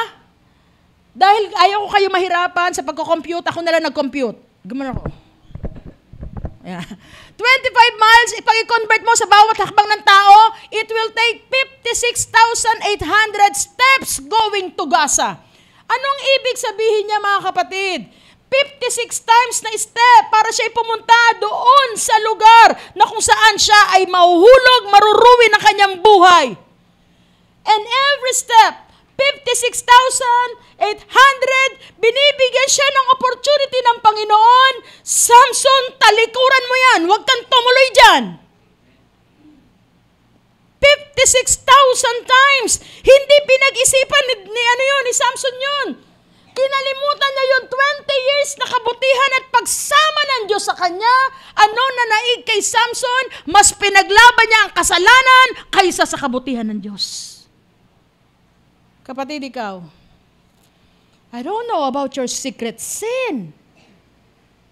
dahil ayaw ko kayo mahirapan sa pagko-compute, ako na lang nag-compute. Gumana ako. Yeah. 25 miles, ipag i-convert mo sa bawat hakbang ng tao, it will take 56,800 steps going to Gaza. Anong ibig sabihin niya mga kapatid? 56 times na step para siya pumunta doon sa lugar na kung saan siya ay mahuhulog, maruruwi ng kanyang buhay. And every step, 56,800, binibigyan siya ng opportunity ng Panginoon. Samson, talikuran mo yan. Huwag kang tumuloy dyan. 56,000 times. Hindi pinag-isipan ni Samson yun. Kinalimutan niya yung 20 years na kabutihan at pagsama ng Diyos sa kanya. Ano na naig kay Samson? Mas pinaglaban niya ang kasalanan kaysa sa kabutihan ng Diyos. Kapatid, ikaw, I don't know about your secret sin.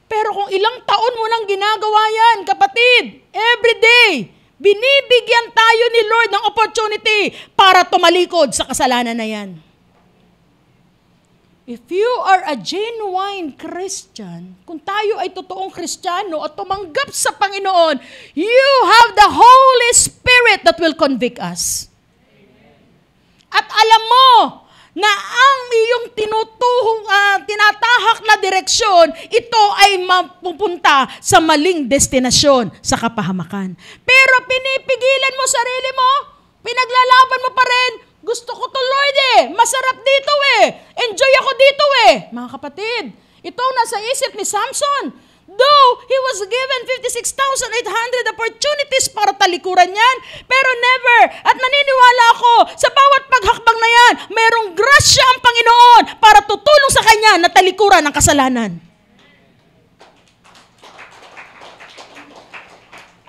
Pero kung ilang taon mo nang ginagawa yan, kapatid, every day, binibigyan tayo ni Lord ng opportunity para tumalikod sa kasalanan na yan. If you are a genuine Christian, kung tayo ay totoong Kristiyano at tumanggap sa Panginoon, you have the Holy Spirit that will convict us. At alam mo na ang iyong tinatahak na direksyon, ito ay mapupunta sa maling destinasyon, sa kapahamakan. Pero pinipigilan mo sarili mo, pinaglalaban mo pa rin, gusto ko to Lord masarap dito enjoy ako dito Mga kapatid, ito ang nasa isip ni Samson. Though he was given 56,800 opportunities para talikuran yan, pero never, at naniniwala ako, sa bawat paghakbang na yan, mayroong grasya ang Panginoon para tutulong sa kanya na talikuran ang kasalanan.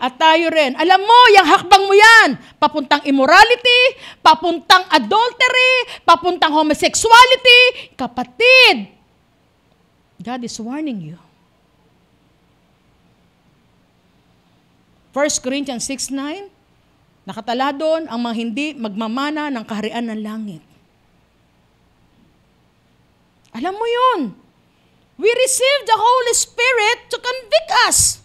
At tayo rin, alam mo, yung hakbang mo yan, papuntang immorality, papuntang adultery, papuntang homosexuality. Kapatid, God is warning you. 1 Corinthians 6:9, nakatala doon ang mga hindi magmamana ng kaharian ng langit. Alam mo yun. We received the Holy Spirit to convict us.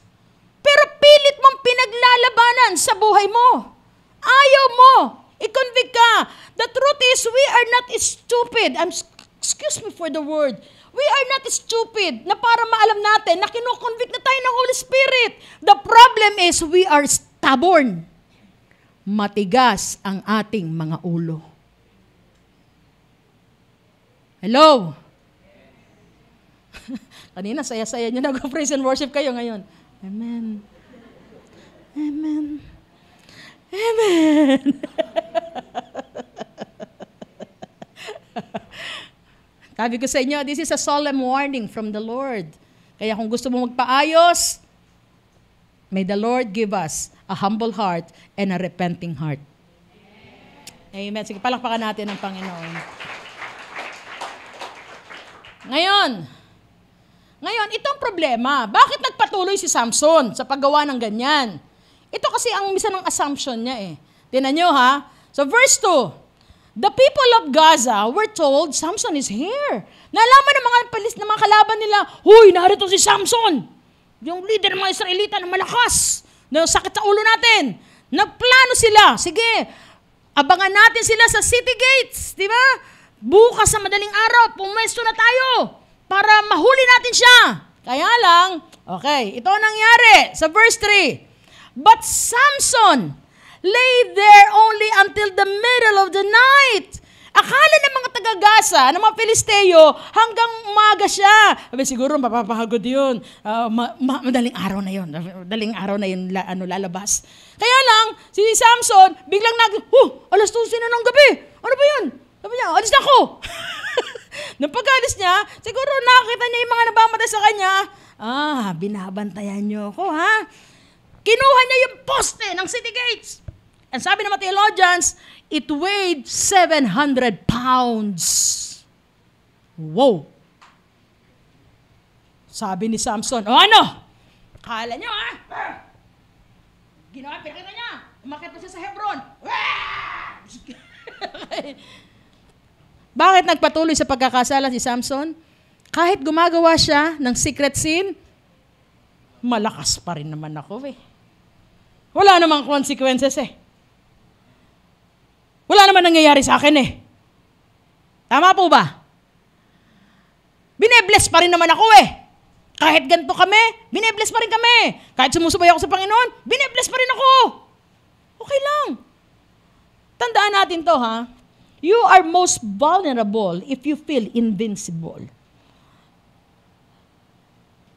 Pero pilit mong pinaglalabanan sa buhay mo. Ayaw mo. I-convict ka. The truth is, we are not stupid. Excuse me for the word. We are not stupid na para maalam natin na kinukonvict na tayo ng Holy Spirit. The problem is, we are stubborn. Matigas ang ating mga ulo. Hello? Kanina, saya-saya nyo nag-praise and worship kayo ngayon. Amen. Amen. Amen. Sabi ko sa inyo, this is a solemn warning from the Lord. Kaya kung gusto mo magpaayos, may the Lord give us a humble heart and a repenting heart. Amen. Sige, palakpakan natin ang Panginoon. Ngayon, itong problema, bakit nagpatuloy si Samson sa paggawa ng ganyan? Ito kasi ang misa ng assumption niya Tingnan nyo So verse 2, the people of Gaza were told, Samson is here. Nalaman ng mga kalaban nila, huy, narito si Samson. Yung leader ng mga Israelita na malakas, na sakit sa ulo natin. Nagplano sila, sige, abangan natin sila sa city gates, di ba? Bukas sa madaling araw, pumesto na tayo para mahuli natin siya. Kaya lang, okay, ito ang nangyari sa verse 3. But Samson lay there only until the middle of the night. Akala ng mga taga-Gaza, ng mga Filisteo, hanggang umaga siya. Siguro mapapahagod yun. Madaling araw na yun. Lalabas. Kaya lang, si Samson, biglang alas 12 na ng gabi. Ano ba yun? Sabi niya, alis na ako. Nung pag-alis niya, siguro nakakita niya yung mga nabamatay sa kanya. Binabantayan niyo ako, Kinuha niya yung poste ng city gates. And sabi ng mga theologians, it weighed 700 pounds. Wow! Sabi ni Samson, ano? Kala niyo, Ginawa, pinakita niya. Umakit pa siya sa Hebron. Bakit nagpatuloy sa pagkakasala si Samson? Kahit gumagawa siya ng secret sin, malakas pa rin naman ako Wala namang consequences Wala naman nangyayari sa akin Tama po ba? Binebless pa rin naman ako Kahit ganito kami, binebless pa rin kami. Kahit sumusubay ako sa Panginoon, binebless pa rin ako. Okay lang. Tandaan natin to You are most vulnerable if you feel invincible.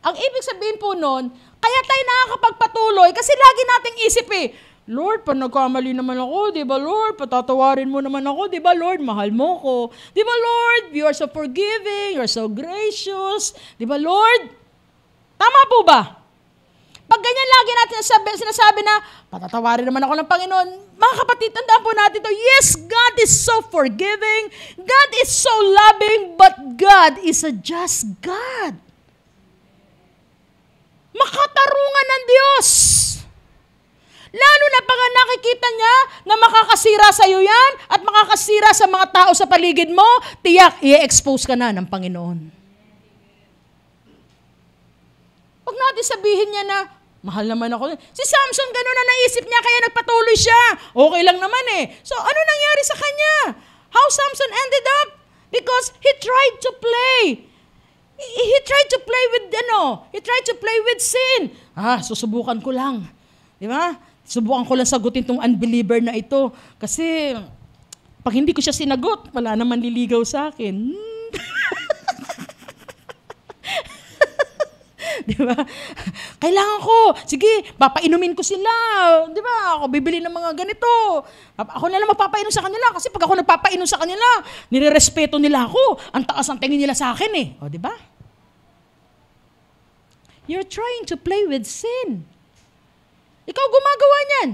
Ang ibig sabihin po nun, kaya tayo nakakapagpatuloy kasi lagi nating isip Lord, pag nagkamali naman ako, di ba Lord, patatawarin mo naman ako, di ba Lord, mahal mo ko. Di ba Lord, you are so forgiving, you are so gracious. Di ba Lord? Tama po ba? Pag ganyan lagi natin sinasabi na, patatawarin naman ako ng Panginoon, mga kapatid, tandaan po natin to, yes, God is so forgiving, God is so loving, but God is a just God. Makatarungan ng Diyos. Lalo na pag nakikita niya na makakasira sa iyo yan at makakasira sa mga tao sa paligid mo, tiyak, i-expose ka na ng Panginoon. Huwag natin sabihin niya na, mahal naman ako. Si Samson, gano'n na naisip niya, kaya nagpatuloy siya. Okay lang naman eh. So, ano nangyari sa kanya? How Samson ended up? Because he tried to play. He tried to play with, he tried to play with sin. Susubukan ko lang. Di ba? Subukan ko lang sagutin tong unbeliever na ito. Kasi, pag hindi ko siya sinagot, wala naman liligaw sa akin. Di ba? Kailangan ko, sige, papainumin ko sila. Di ba? Ako bibili ng mga ganito. Ako na lang magpapainom sa kanila kasi pag ako nagpapainom sa kanila, nirerespeto nila ako. Ang taas ang tingin nila sa akin eh. O, di ba? You're trying to play with sin. Ikaw gumagawa niyan.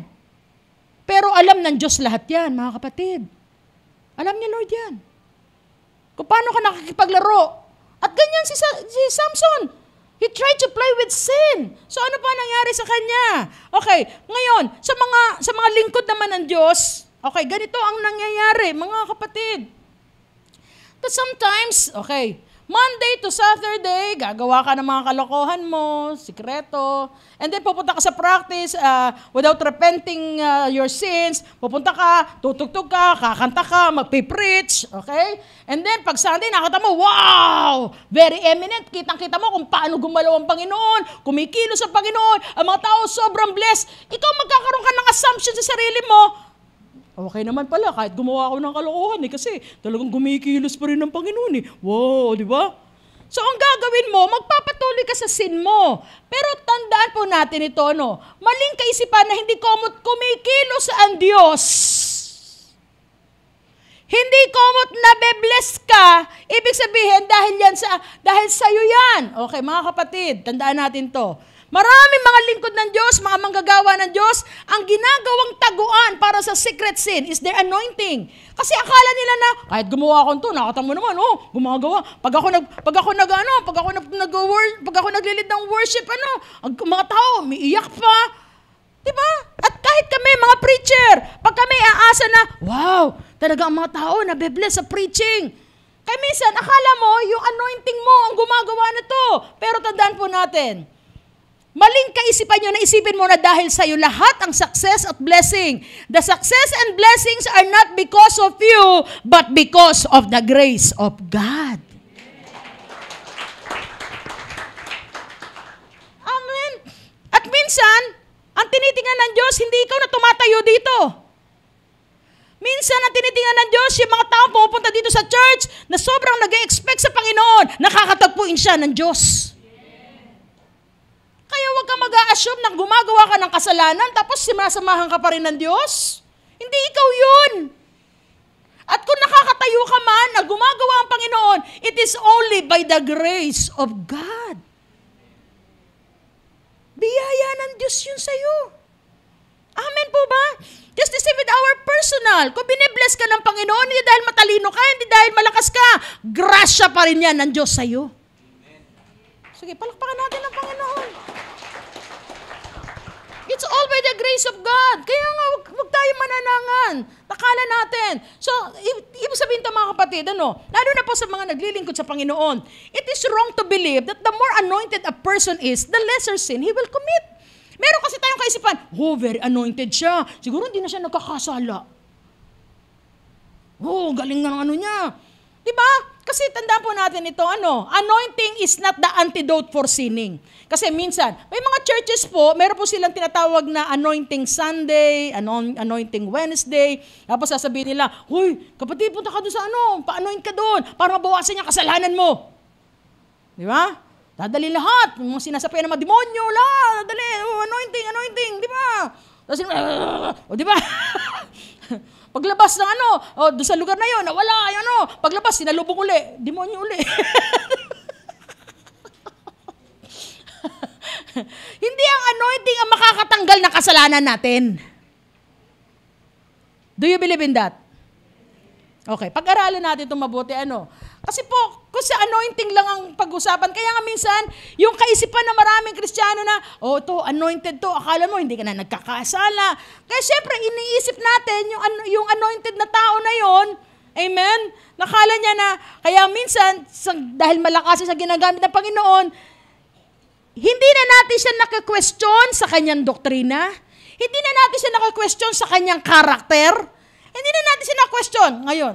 Pero alam ng Diyos lahat yan, mga kapatid. Alam niya, Lord, yan. Kung paano ka nakikipaglaro. At ganyan si Samson. He tried to play with sin. So ano pa nangyari sa kanya? Okay, ngayon, sa mga lingkod naman ng Diyos, okay, ganito ang nangyayari, mga kapatid. But sometimes, okay, Monday to Saturday, gagawa ka ng mga kalokohan mo, sikreto, and then pupunta ka sa practice without repenting your sins, pupunta ka, tutugtog ka, kakanta ka, magpipreach, okay? And then pag Sunday, nakita mo, wow! Very eminent, kitang-kita mo kung paano gumalaw ang Panginoon, kumikilos ang Panginoon, ang mga tao sobrang blessed. Ikaw magkakaroon ka ng assumption sa sarili mo, okay naman pala, kahit gumawa ako ng kalokohan kasi talagang gumikilos pa rin ng Panginoon eh. Wow, di ba? So ang gagawin mo, magpapatuloy ka sa sin mo. Pero tandaan po natin ito, maling kaisipan na hindi kumikilos ang Diyos. Hindi komot nabe-bless ka, ibig sabihin dahil sa'yo yan. Okay, mga kapatid, tandaan natin to. Maraming mga lingkod ng Diyos, mga manggagawa ng Diyos, ang ginagawang taguan para sa secret sin is their anointing. Kasi akala nila na, kahit gumawa ko ito, nakita mo naman, gumagawa. Pag ako naglilid ng worship, ang mga tao, umiiyak pa. Diba? At kahit kami, mga preacher, pag kami aasa na, wow, talaga ang mga tao nabe-bless sa preaching. Kaya minsan, akala mo, yung anointing mo ang gumagawa na to. Pero tandaan po natin, maling kaisipan nyo na isipin mo na dahil sa'yo lahat ang success at blessing. The success and blessings are not because of you, but because of the grace of God. Amen. At minsan, ang tinitingnan ng Diyos, hindi ikaw na tumatayo dito. Minsan, ang tinitingnan ng Diyos, yung mga tao pumupunta dito sa church na sobrang nag-e-expect sa Panginoon, nakakatagpuin siya ng Diyos. Kaya huwag ka mag-a-assume na gumagawa ka ng kasalanan tapos sinasamahan ka pa rin ng Diyos. Hindi ikaw yun. At kung nakakatayo ka man na gumagawa ang Panginoon, it is only by the grace of God. Biyaya ng Diyos yun sa'yo. Amen po ba? Just the same with our personal. Kung binibless ka ng Panginoon, hindi dahil matalino ka, hindi dahil malakas ka, grasya pa rin yan ng Diyos sa'yo. Sige, palakpakan natin ang Panginoon. It's all by the grace of God. Kaya nga, huwag tayo mananangan. Takala natin. So, ibig sabihin ito mga kapatid, lalo na po sa mga naglilingkod sa Panginoon, it is wrong to believe that the more anointed a person is, the lesser sin he will commit. Meron kasi tayong kaisipan, very anointed siya. Siguro hindi na siya nagkakasala. Galing na ng niya. Diba? Kasi tandaan po natin ito, anointing is not the antidote for sinning. Kasi minsan, may mga churches po, meron po silang tinatawag na anointing Sunday, anointing Wednesday. Tapos sasabihin nila, huy, kapatid, punta ka doon sa pa-anoint ka doon para mabawasan niya kasalanan mo. Di ba? Dadali lahat, yung mga sinasapian ng mga demonyo, dadali, anointing, di ba? Tapos, di ba? Paglabas ng doon sa lugar na yun, nawala, paglabas, sinalubong uli, demonyo uli. Hindi ang anointing ang makakatanggal ng kasalanan natin. Do you believe in that? Okay, pag-aralan natin itong mabuti. Kasi po, kung sa anointing lang ang pag-usapan, kaya nga minsan, yung kaisipan na maraming Kristiyano na, ito, anointed to, akala mo, hindi ka na nagkakasala. Kaya syempre, iniisip natin yung anointed na tao na yon, amen? Nakala niya na, kaya minsan, dahil malakas sa ginagamit ng Panginoon, hindi na natin siya naka-question sa kanyang doktrina, hindi na natin siya naka-question sa kanyang karakter, hindi na natin siya naka-question. Ngayon,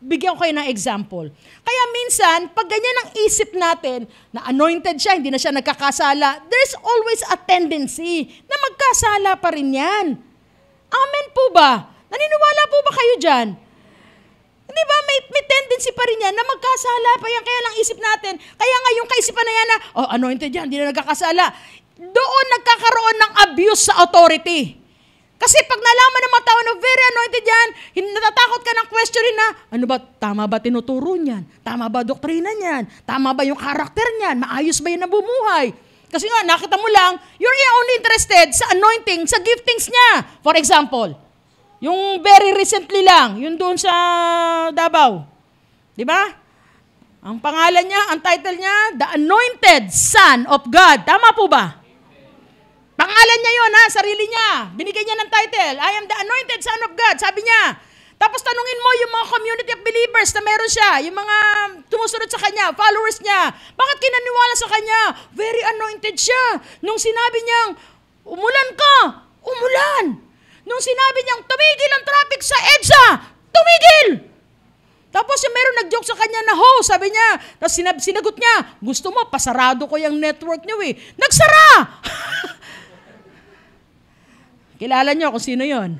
bigyan ko kayo ng example. Kaya minsan, pag ganyan ang isip natin, na anointed siya, hindi na siya nagkakasala, there's always a tendency na magkasala pa rin yan. Amen po ba? Naniniwala po ba kayo dyan? Di ba, may tendency pa rin yan na magkasala pa yan. Kaya lang isip natin, kaya nga yung kaisipan na yan na, anointed yan, hindi na nagkakasala. Doon nagkakaroon ng abuse sa authority. Kasi pag nalaman ng mga tao na very anointed yan, natatakot ka ng questionin na, tama ba tinuturo niyan? Tama ba doktrina niyan? Tama ba yung karakter niyan? Maayos ba yung nabubuhay? Kasi nga, nakita mo lang, you're only interested sa anointing, sa giftings niya. For example, yung very recently lang, yung doon sa Davao. Di ba? Ang pangalan niya, ang title niya, The Anointed Son of God. Tama po ba? Pangalan niya yun, sarili niya. Binigay niya ng title, I am the anointed son of God, sabi niya. Tapos tanungin mo yung mga community of believers na meron siya, yung mga tumusunod sa kanya, followers niya. Bakit kinaniwala sa kanya? Very anointed siya. Nung sinabi niyang, umulan ka, umulan. Nung sinabi niyang, tumigil ang traffic sa EDSA, tumigil. Tapos yung meron nag-joke sa kanya na, sabi niya, tapos sinagot niya, gusto mo, pasarado ko yung network niyo Nagsara! Kilala niyo kung sino yon.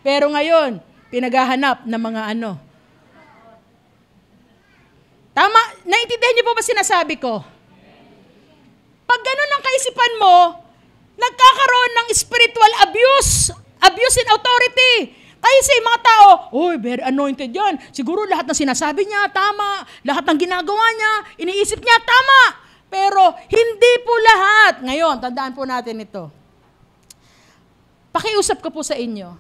Pero ngayon, pinaghahanap ng mga Tama, naintindihan niyo po ba sinasabi ko? Pag ganun ang kaisipan mo, nagkakaroon ng spiritual abuse in authority. Kasi mga tao, very anointed yan. Siguro lahat ng sinasabi niya, tama. Lahat ng ginagawa niya, iniisip niya, tama. Pero hindi po lahat. Ngayon, tandaan po natin ito. Pakiusap ko po sa inyo.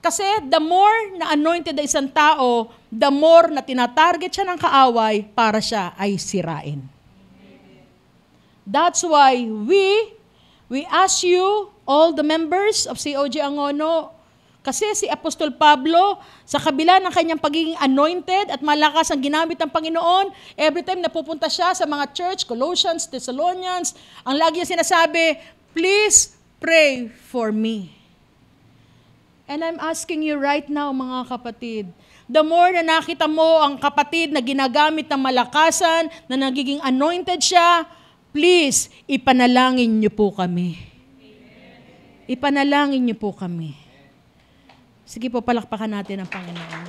Kasi the more na anointed na isang tao, the more na tinatarget siya ng kaaway para siya ay sirain. That's why we ask you, all the members of COG Angono, kasi si Apostol Pablo, sa kabila ng kanyang pagiging anointed at malakas ang ginamit ng Panginoon, every time napupunta siya sa mga church, Colossians, Thessalonians, ang lagi niya sinasabi, please pray for me. And I'm asking you right now, mga kapatid, the more na nakita mo ang kapatid na ginagamit ng malakasan, na nagiging anointed siya, please, ipanalangin niyo po kami. Ipanalangin niyo po kami. Sige po, palakpakan natin ang Panginoon.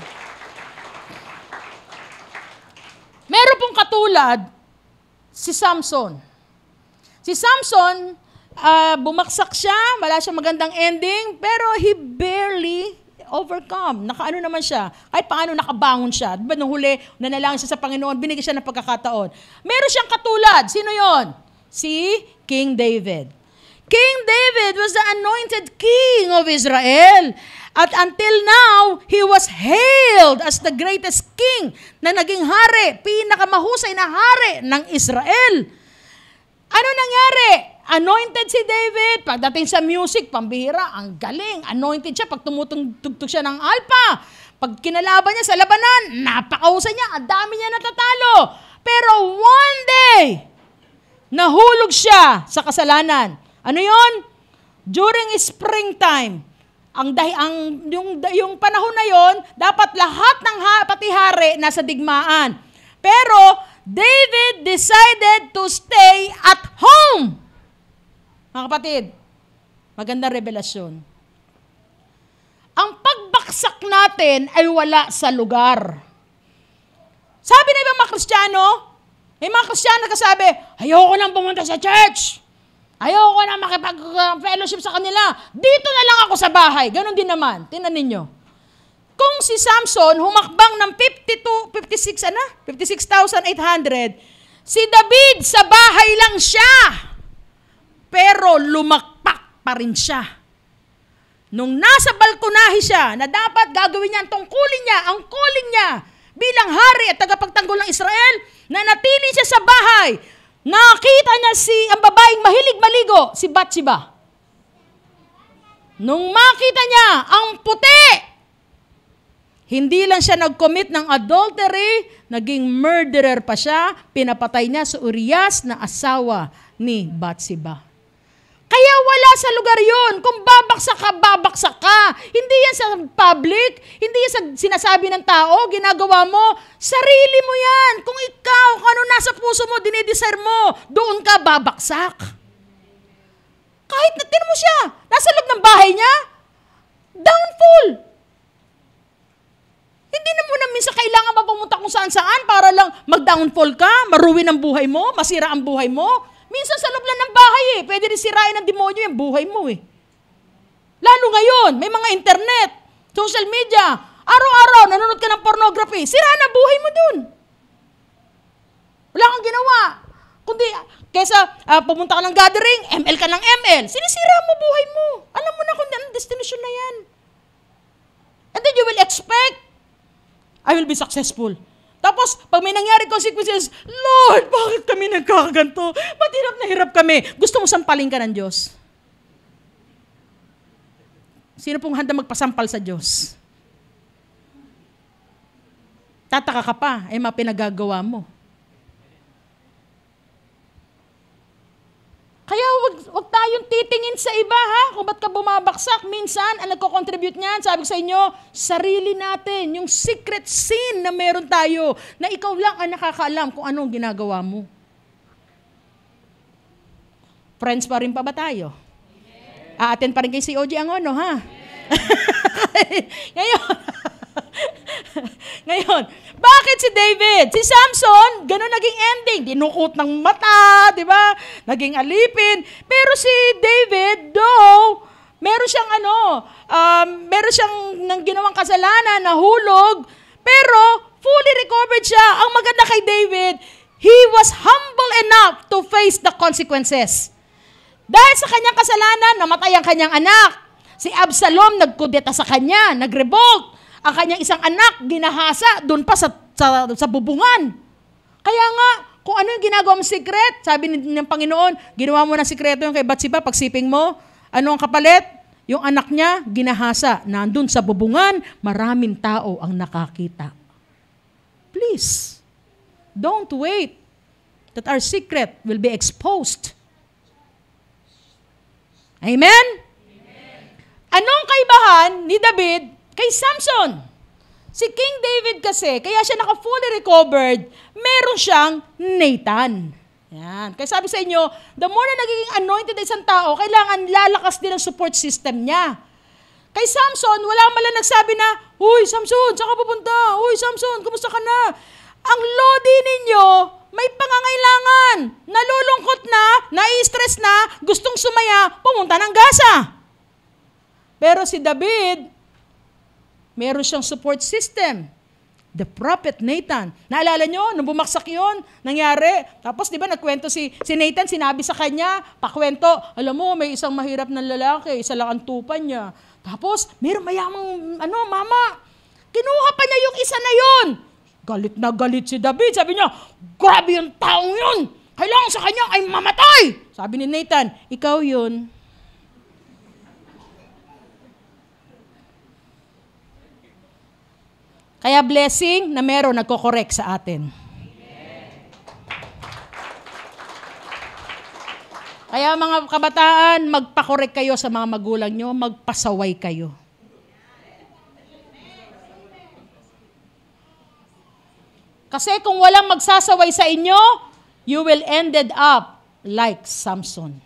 Meron pong katulad, si Samson. Si Samson, bumaksak siya, wala siyang magandang ending, pero he barely overcome. Nakaano naman siya, kahit paano nakabangon siya. Diba nung huli, nanalangin siya sa Panginoon, binigyan siya ng pagkakataon. Meron siyang katulad, sino yon? Si King David. King David was the anointed king of Israel. At until now, he was hailed as the greatest king na naging hari, pinakamahusay na hari ng Israel. Ano nangyari? Anointed si David. Pagdating sa music, pambihira, ang galing. Anointed siya pag tumutugtog siya ng alpa. Pag kinalaban niya sa labanan, napakahusay niya, ang dami niya natatalo. Pero one day, nahulog siya sa kasalanan. Ano yon? During springtime, yung panahon na yon, dapat lahat ng pati hari nasa digmaan. Pero David decided to stay at home. Mga kapatid, magandang revelasyon. Ang pagbaksak natin ay wala sa lugar. Sabi na ibang mga Kristiyano, may mga Kristiyano nagsasabi, ayoko nang pumunta sa church. Ayoko na makipag-fellowship sa kanila. Dito na lang ako sa bahay. Ganon din naman. Tingnan ninyo. Kung si Samson humakbang ng 56,800, Si David, sa bahay lang siya. Pero lumakpak pa rin siya. Nung nasa balkonahe siya, na dapat gagawin niya ang tungkulin niya, ang calling niya, bilang hari at tagapagtanggol ng Israel, na natili siya sa bahay, nakita niya ang babaeng mahilig maligo, si Bathsheba. Nung makita niya ang puti, hindi lang siya nag-commit ng adultery, naging murderer pa siya, pinapatay niya si Urias na asawa ni Bathsheba. Kaya wala sa lugar yun. Kung babaksak ka, babaksak ka. Hindi yan sa public, hindi yan sa sinasabi ng tao, ginagawa mo. Sarili mo yan. Kung ikaw, kung ano nasa puso mo, dinidesire mo, doon ka babaksak. Kahit natin mo siya, nasa loob ng bahay niya, downfall. Hindi na mo na minsan kailangan mapumunta kung saan-saan para lang mag-downfall ka, maruwin ang buhay mo, masira ang buhay mo. Minsan sa loob lang ng bahay pwede rin sirain ng demonyo yung buhay mo Lalo ngayon, may mga internet, social media, araw-araw nanonood ka ng pornography, sira na buhay mo dun. Wala kang ginawa. Kundi, kesa pumunta ka ng gathering, ML ka ng ML, sinisira mo buhay mo. Alam mo na kung anong destination na yan. And then you will expect, I will be successful. Tapos, pag may nangyari consequences, Lord, bakit kami nagkakaganto? Ba't hirap na hirap kami? Gusto mo sampalin ka ng Diyos? Sino pong handa magpasampal sa Diyos? Tataka ka pa, mga pinagagawa mo. Kaya wag tayong titingin sa iba kung ba't ka bumabaksak. Minsan, ang nagko-contribute niyan, sabi ko sa inyo, sarili natin, yung secret sin na meron tayo, na ikaw lang ang nakakaalam kung anong ginagawa mo. Friends pa rin pa ba tayo? A-attend pa rin kay COG ang Ngayon, bakit si David? Si Samson, gano'n naging ending. Dinukot ng mata, di ba? Naging alipin. Pero si David, though, meron siyang nang ginawang kasalanan, nahulog, pero fully recovered siya. Ang maganda kay David, he was humble enough to face the consequences. Dahil sa kanyang kasalanan, namatay ang kanyang anak. Si Absalom nagkudeta sa kanya, nagrevolt. Ang kanyang isang anak, ginahasa, doon pa sa bubungan. Kaya nga, kung ano yung ginagawa mong secret, sabi ng Panginoon, ginawa mo ng sikreto yung kay Bathsheba, pagsiping mo, ano ang kapalit? Yung anak niya, ginahasa, nandun sa bubungan, maraming tao ang nakakita. Please, don't wait that our secret will be exposed. Amen? Anong kaibahan ni David kay Samson? Si King David kasi, kaya siya naka-fully recovered, meron siyang Nathan. Yan. Kaya sabi sa inyo, the more na nagiging anointed na isang tao, kailangan lalakas din ang support system niya. Kay Samson, wala man lang nagsabi na, "Uy, Samson, saan ka pupunta? Uy, Samson, kumusta ka na?" Ang lodi ninyo, may pangangailangan, nalulungkot na, nai-stress na, gustong sumaya, pumunta ng Gaza. Pero si David, meron siyang support system. The prophet Nathan. Naalala nyo, nung bumaksak yun, nangyari. Tapos, di ba, nagkwento si Nathan, sinabi sa kanya, pakwento, alam mo, may isang mahirap na lalaki, isa lang ang tupan niya. Tapos, meron mayamang, mama, kinuha pa niya yung isa na yun. Galit na galit si David. Sabi niya, grabe yung taong yun. Kailangan sa kanya ay mamatay. Sabi ni Nathan, ikaw yun. Kaya blessing na meron nagko-correct sa atin. Kaya mga kabataan, magpa-correct kayo sa mga magulang nyo, magpasaway kayo. Kasi kung walang magsasaway sa inyo, you will ended up like Samson.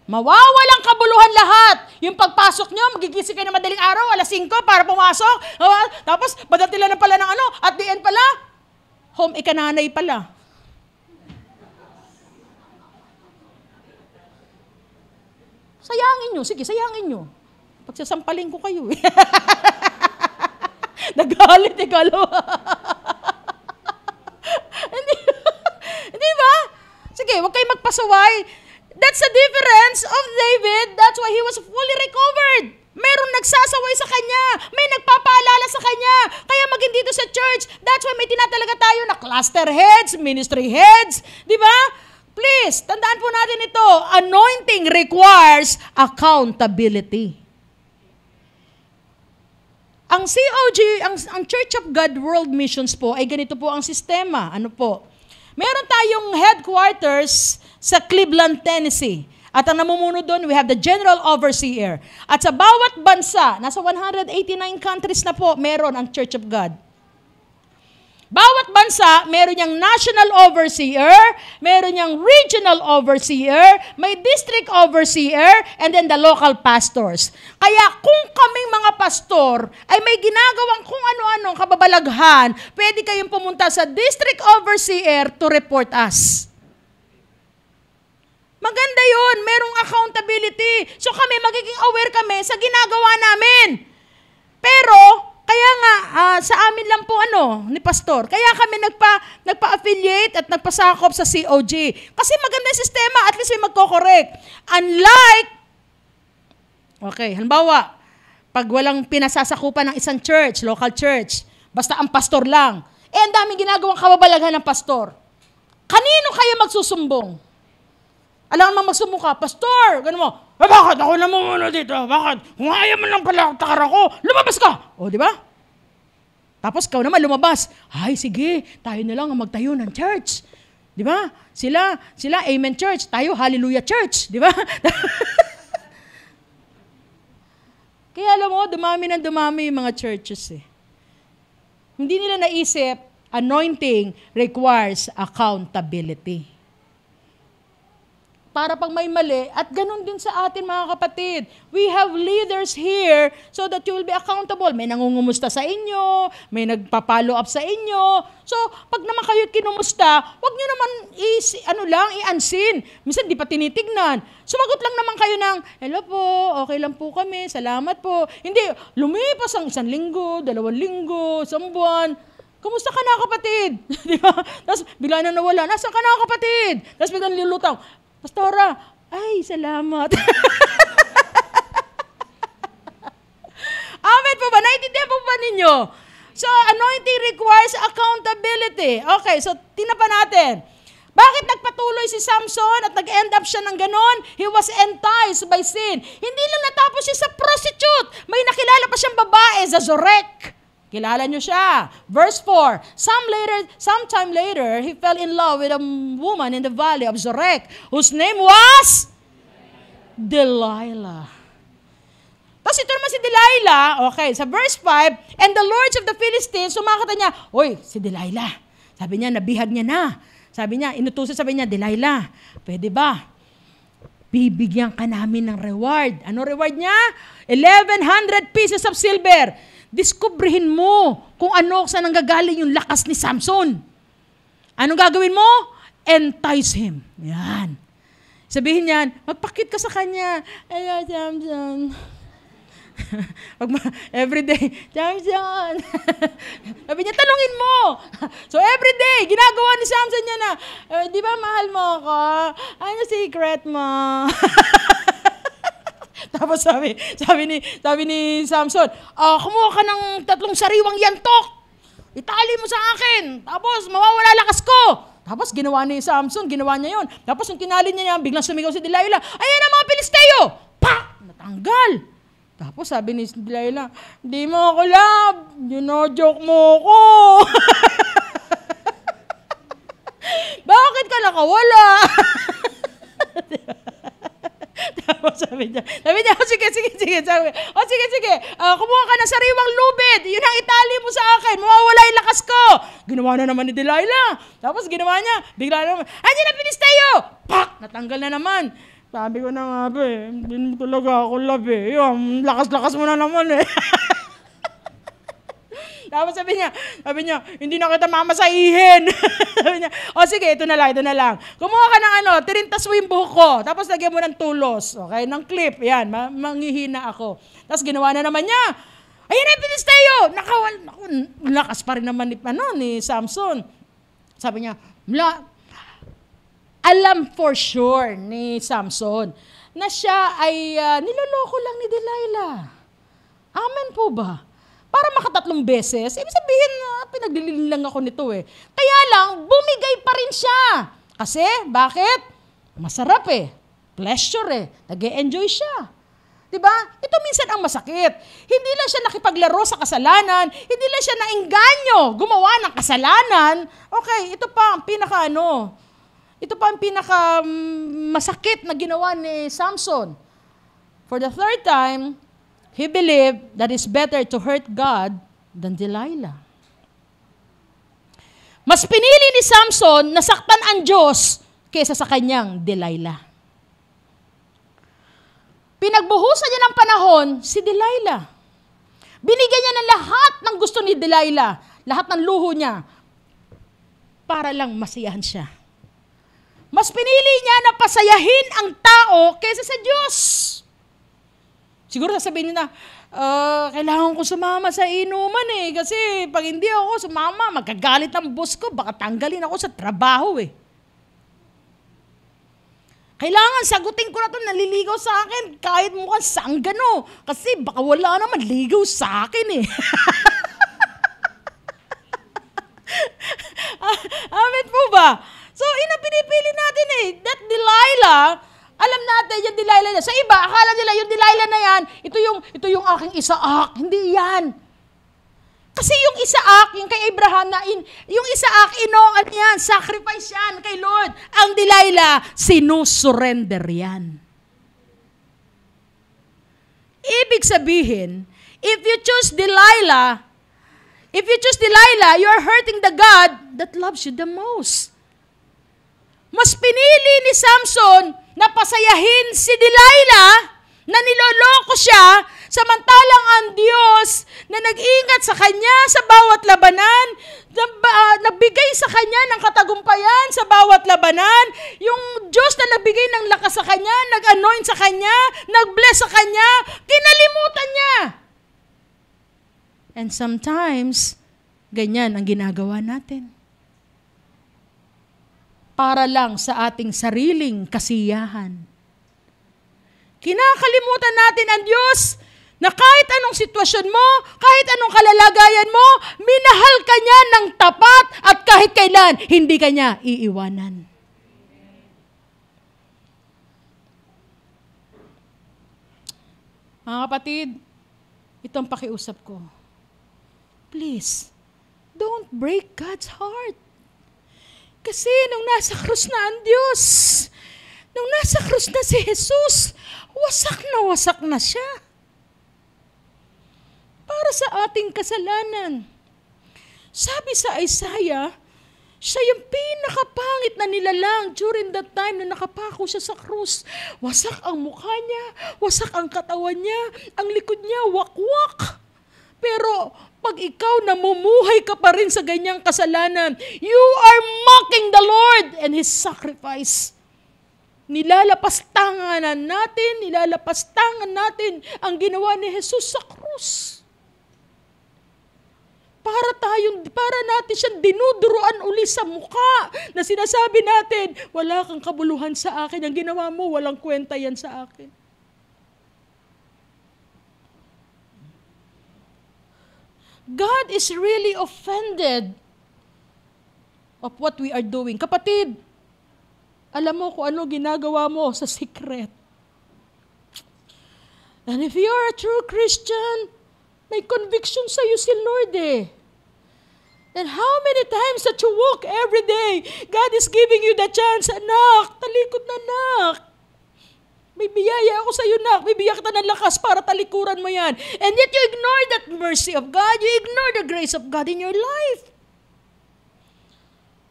Mawawalang kabuluhan lahat. Yung pagpasok nyo, magigising kayo na madaling araw, alas 5 para pumasok. Tapos, badatilan na pala ng at the end pala, home ikananay pala. Sayangin nyo, sige, sayangin nyo. Pagsasampalin ko kayo. Nagalit, sige, huwag kayo magpasaway. That's the difference of David. That's why he was fully recovered. Merong nagsasaway sa kanya. May nagpapaalala sa kanya. Kaya maging dito sa church, that's why may tinatalaga tayo na cluster heads, ministry heads. Di ba? Please, tandaan po natin ito. Anointing requires accountability. Ang COG, ang Church of God World Missions po, ay ganito po ang sistema. Ano po? Meron tayong headquarters sa Cleveland, Tennessee. At ang namumuno doon, we have the General Overseer. At sa bawat bansa, nasa 189 countries na po, meron ang Church of God. Bawat bansa, meron niyang national overseer, meron niyang regional overseer, may district overseer, and then the local pastors. Kaya kung kaming mga pastor ay may ginagawang kung ano-ano kababalaghan, pwede kayong pumunta sa district overseer to report us. Maganda yun, merong accountability. So kami, magiging aware kami sa ginagawa namin. Pero, kaya nga, sa amin lang po ni pastor. Kaya kami nagpa-affiliate at nagpasakop sa COG. Kasi maganda yung sistema, at least may magko-correct. Unlike, halimbawa, pag walang pinasasakupan ng isang church, local church, basta ang pastor lang, ang daming ginagawang kababalaghan ng pastor. Kanino kayo magsusumbong? Alam mo magsumbong ka, pastor, gano'n mo, bakit ako naman dito? Bakit? Kung ayaw mo lang pala takaran ko, lumabas ka! O, di ba? Tapos ikaw naman lumabas. Ay, sige, tayo na lang ang magtayo ng church. Di ba? Sila, Amen Church. Tayo, Hallelujah Church. Di ba? Kaya alam mo, dumami yung mga churches eh. Hindi nila naisip, anointing requires accountability. Para pag may mali, at ganun din sa atin mga kapatid. We have leaders here so that you will be accountable. May nangungumusta sa inyo, may nagpa-follow up sa inyo. So, pag naman kayo kinumusta, wag nyo naman i-unseen. Minsan di pa tinitignan. Sumagot lang naman kayo ng, hello po, okay lang po kami, salamat po. Hindi, lumipas ang 1 linggo, 2 linggo, 1 buwan. Kumusta ka na kapatid? Di ba? Tapos bigla na nawala, nasaan ka na kapatid? Tapos biglang lilutang, Pastora, ay, salamat. Amen po ba? Naintindihan po ba ninyo? So, anointing requires accountability. Okay, so tingnan pa natin. Bakit nagpatuloy si Samson at nag-end up siya ng ganon? He was enticed by sin. Hindi lang natapos siya sa prostitute. May nakilala pa siyang babae sa Zorek. Kilala niyo siya. Verse 4, sometime later, he fell in love with a woman in the valley of Zorek, whose name was Delilah. Tapos ito naman si Delilah, okay, sa verse 5, and the lords of the Philistines, sumakata niya, oy, si Delilah. Sabi niya, nabihag niya na. Sabi niya, sabi niya, Delilah, pwede ba? Bibigyan ka namin ng reward. Ano reward niya? 1,100 pieces of silver. Diskubrihin mo kung saan nanggagaling yung lakas ni Samson. Anong gagawin mo? Entice him. Yan. Sabihin niyan, magpakit ka sa kanya. Hello, Samson. Everyday, Samson. Sabi niya, tanungin mo. So everyday, ginagawa ni Samson niya na, di ba mahal mo ako? Ano secret mo? Tapos sabi ni Samson, kumuha ka ng 3 sariwang yantok. Itali mo sa akin. Tapos mawawala lakas ko. Tapos ginawa ni Samson, ginawa niya yon. Tapos yung tinali niya, biglang sumigaw si Delilah, ayan ang mga Pilisteo! Pak! Natanggal. Tapos sabi ni Delilah, di mo ako love. Joke mo ako. Bakit ka nakawala? Tapos sabi niya, sige. Sige. Kumuha ka ng sariwang lubid. Yun ang itali mo sa akin. Mawawala yung lakas ko. Ginawa na naman ni Delilah. Tapos ginawa niya, bigla na naman, andiyan na Pilisteo! Pak! Natanggal na naman. Sabi ko na nga, hindi mo talaga ako love eh. Yung lakas-lakas mo na naman eh. Tapos sabi niya, hindi na kita mamasahihin. Sabi niya, sige, ito na lang. Kumuha ka ng tirintas mo yung buhok ko. Tapos lagyan mo ng tulos, okay, ng clip. Yan, manghihina ako. Tapos ginawa na naman niya. Ayan na, Pilisteo! Lakas pa rin naman ni Samson. Sabi niya, alam for sure ni Samson na siya ay niloloko lang ni Delilah. Amen po ba? Para makatatlong beses, ibig sabihin, pinaglilin lang ako nito eh. Kaya lang, bumigay pa rin siya. Kasi, bakit? Masarap eh. Pleasure eh. Nag-e-enjoy siya. Diba? Ito minsan ang masakit. Hindi lang siya nakipaglaro sa kasalanan, hindi lang siya naengganyo, gumawa ng kasalanan. Okay, ito pa ang pinaka masakit na ginawa ni Samson. For the third time, he believed that it's better to hurt God than Delilah. Mas pinili ni Samson na saktan ang Diyos kaysa sa kanyang Delilah. Pinagbuhusan niya ng panahon si Delilah. Binigyan niya ng lahat ng gusto ni Delilah, lahat ng luho niya, para lang masiyahan siya. Mas pinili niya na pasayahin ang tao kaysa sa Diyos. Siguro sasabihin niya, kailangan ko sumama sa inuman eh, kasi pag hindi ako sumama, magkagalit ang boss ko, baka tanggalin ako sa trabaho eh. Kailangan sagutin ko na ito, naliligaw sa akin, kahit mukhang sanggano. Kasi baka wala naman ligaw sa akin eh. Amen po ba? So, pinipili natin eh. That Delilah, alam natin yung Delilah na. Sa iba, akala nila yung Delilah na yan, ito yung aking Isaac. Hindi yan. Kasi yung Isaac, yung kay Abraham na, yung Isaac, yan, sacrifice yan kay Lord. Ang Delilah, sinusurrender yan. Ibig sabihin, if you choose Delilah, you are hurting the God that loves you the most. Mas pinili ni Samson na pasayahin si Delilah, na niloloko siya, samantalang ang Diyos na nag-ingat sa kanya sa bawat labanan, nagbigay sa kanya ng katagumpayan sa bawat labanan, yung Diyos na nagbigay ng lakas sa kanya, nag-anoint sa kanya, nag-bless sa kanya, kinalimutan niya. And sometimes, ganyan ang ginagawa natin. Para lang sa ating sariling kasiyahan. Kinakalimutan natin ang Diyos na kahit anong sitwasyon mo, kahit anong kalalagayan mo, minahal ka niya ng tapat at kahit kailan, hindi ka niya iiwanan. Mga kapatid, itong pakiusap ko. Please, don't break God's heart. Kasi nung nasa krus na ang Diyos, nung nasa krus na si Jesus, wasak na siya. Para sa ating kasalanan. Sabi sa Isaiah, siya yung pinakapangit na nilalang during that time na nakapako siya sa krus. Wasak ang mukha niya, wasak ang katawan niya, ang likod niya wakwak. Pero pag ikaw namumuhay ka pa rin sa ganyang kasalanan, you are mocking the Lord and His sacrifice. Nilalapastangan natin ang ginawa ni Jesus sa krus. Para natin siyang dinuduruan uli sa mukha na sinasabi natin, wala kang kabuluhan sa akin, ang ginawa mo, walang kwenta yan sa akin. God is really offended of what we are doing. Kapatid, alam mo kung ano ginagawa mo sa secret. And if you are a true Christian, may conviction sa iyo si Lord eh. And how many times that you walk every day, God is giving you the chance, anak, talikod na anak. May biyaya ako sa iyo, nak. May biyaya kita ng lakas para talikuran mo yan. And yet you ignore that mercy of God. You ignore the grace of God in your life.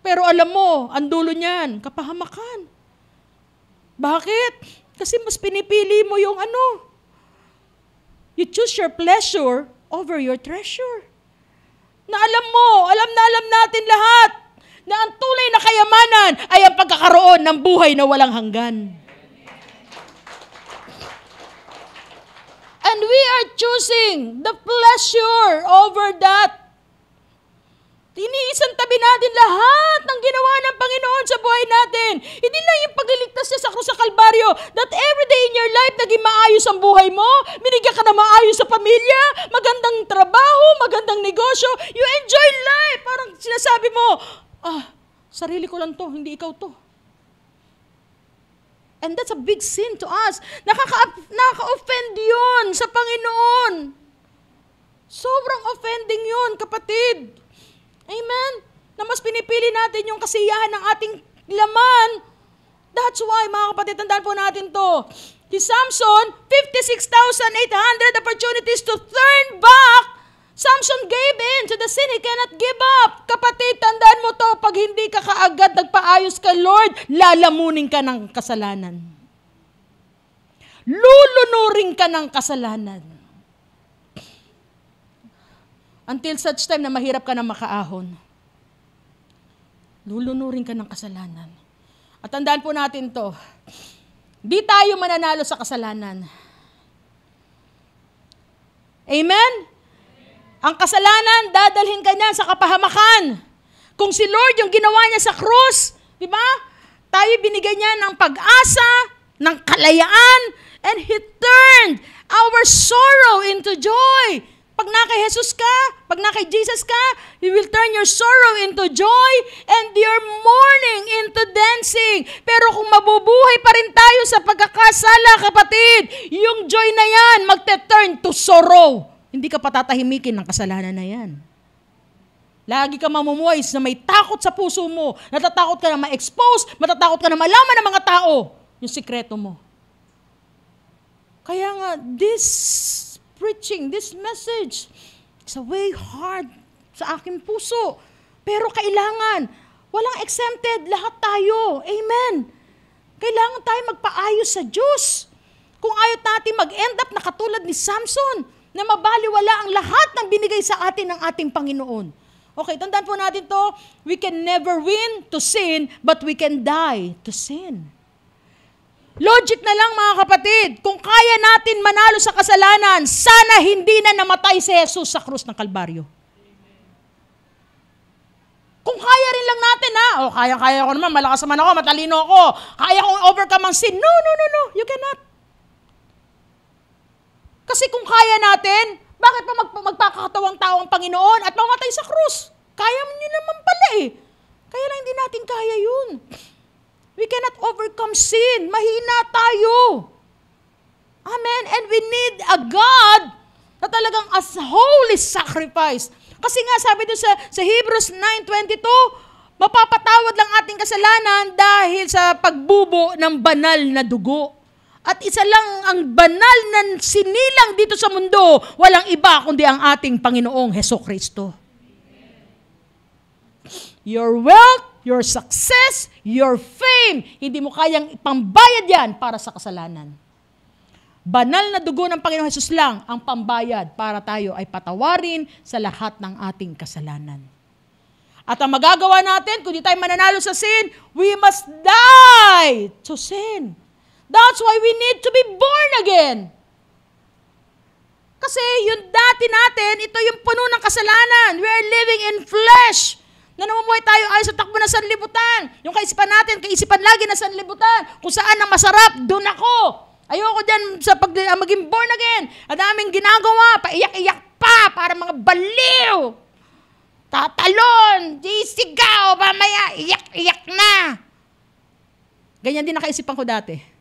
Pero alam mo, ang dulo niyan, kapahamakan. Bakit? Kasi mas pinipili mo yung ano. You choose your pleasure over your treasure. Na alam natin lahat na ang tunay na kayamanan ay ang pagkakaroon ng buhay na walang hanggan. And we are choosing the pleasure over that. Iniisang tabi natin lahat ng ginawa ng Panginoon sa buhay natin. Hindi lang yung pagliligtas niya sa krus sa Kalbaryo, that every day in your life naging maayos ang buhay mo, binigyan ka na maayos sa pamilya, magandang trabaho, magandang negosyo, you enjoy life. Parang sinasabi mo, sarili ko lang to, hindi ikaw to. And that's a big sin to us. Nakaka-offend yun sa Panginoon. Sobrang offending yun, kapatid. Amen? Na mas pinipili natin yung kasiyahan ng ating laman. That's why, mga kapatid, tandaan po natin to. Si Samson, 56,800 opportunities to turn back. Samson gave in to the sin he cannot give up. Kapatid, tandaan mo to, pag hindi ka kaagad nagpaayos kay Lord, lalamunin ka ng kasalanan. Lulunurin ka ng kasalanan. Until such time na mahirap ka na makaahon. Lulunurin ka ng kasalanan. At tandaan po natin to, di tayo mananalo sa kasalanan. Amen? Ang kasalanan, dadalhin ka niya sa kapahamakan. Kung si Lord yung ginawa niya sa krus, di ba? Tayo binigyan niya ng pag-asa, ng kalayaan, and He turned our sorrow into joy. Pag na kay Jesus ka, pag na kay Jesus ka, He will turn your sorrow into joy and your mourning into dancing. Pero kung mabubuhay pa rin tayo sa pagkakasala, kapatid, yung joy na yan magte-turn to sorrow. Hindi ka patatahimikin ng kasalanan na yan. Lagi ka mamumuhay na may takot sa puso mo. Natatakot ka na ma-expose, matatakot ka na malaman ng mga tao yung sikreto mo. Kaya nga, this preaching, this message, it's a way hard sa aking puso. Pero kailangan, walang exempted, lahat tayo. Amen. Kailangan tayo magpaayos sa Diyos. Kung ayaw natin mag-end up na katulad ni Samson, na mabaliwala ang lahat ng binigay sa atin ng ating Panginoon. Okay, tandaan po natin to, we can never win to sin, but we can die to sin. Logic na lang, mga kapatid, kung kaya natin manalo sa kasalanan, sana hindi na namatay si Jesus sa krus ng Kalbaryo. Kung kaya rin lang natin, kaya ko naman, malakas naman ako, matalino ako, kaya kong overcome ang sin. No, you cannot. Kasi kung kaya natin, bakit pa magpakakatawang tao ang Panginoon at mamatay sa krus? Kaya nyo naman pala eh. Kaya lang hindi natin kaya yun. We cannot overcome sin. Mahina tayo. Amen. And we need a God na talagang as holy sacrifice. Kasi nga sabi doon sa Hebrews 9:22, mapapatawad lang ating kasalanan dahil sa pagbubo ng banal na dugo. At isa lang ang banal na sinilang dito sa mundo, walang iba kundi ang ating Panginoong Hesukristo. Your wealth, your success, your fame, hindi mo kayang pambayad yan para sa kasalanan. Banal na dugo ng Panginoong Hesus lang ang pambayad para tayo ay patawarin sa lahat ng ating kasalanan. At ang magagawa natin, kung di tayo mananalo sa sin, we must die to sin. That's why we need to be born again. Kasi yung dati natin, ito yung puno ng kasalanan. We are living in flesh. Na namumuhay tayo ay sa takbo na sanlibutan. Yung kaisipan natin, kaisipan lagi na sanlibutan. Kung saan ang masarap, doon ako. Ayoko dyan sa maging born again. Ang daming ginagawa, paiyak-iyak pa, para mga baliw. Tatalon, sisigaw, mamaya, iyak-iyak na. Ganyan din nakaisipan ko dati.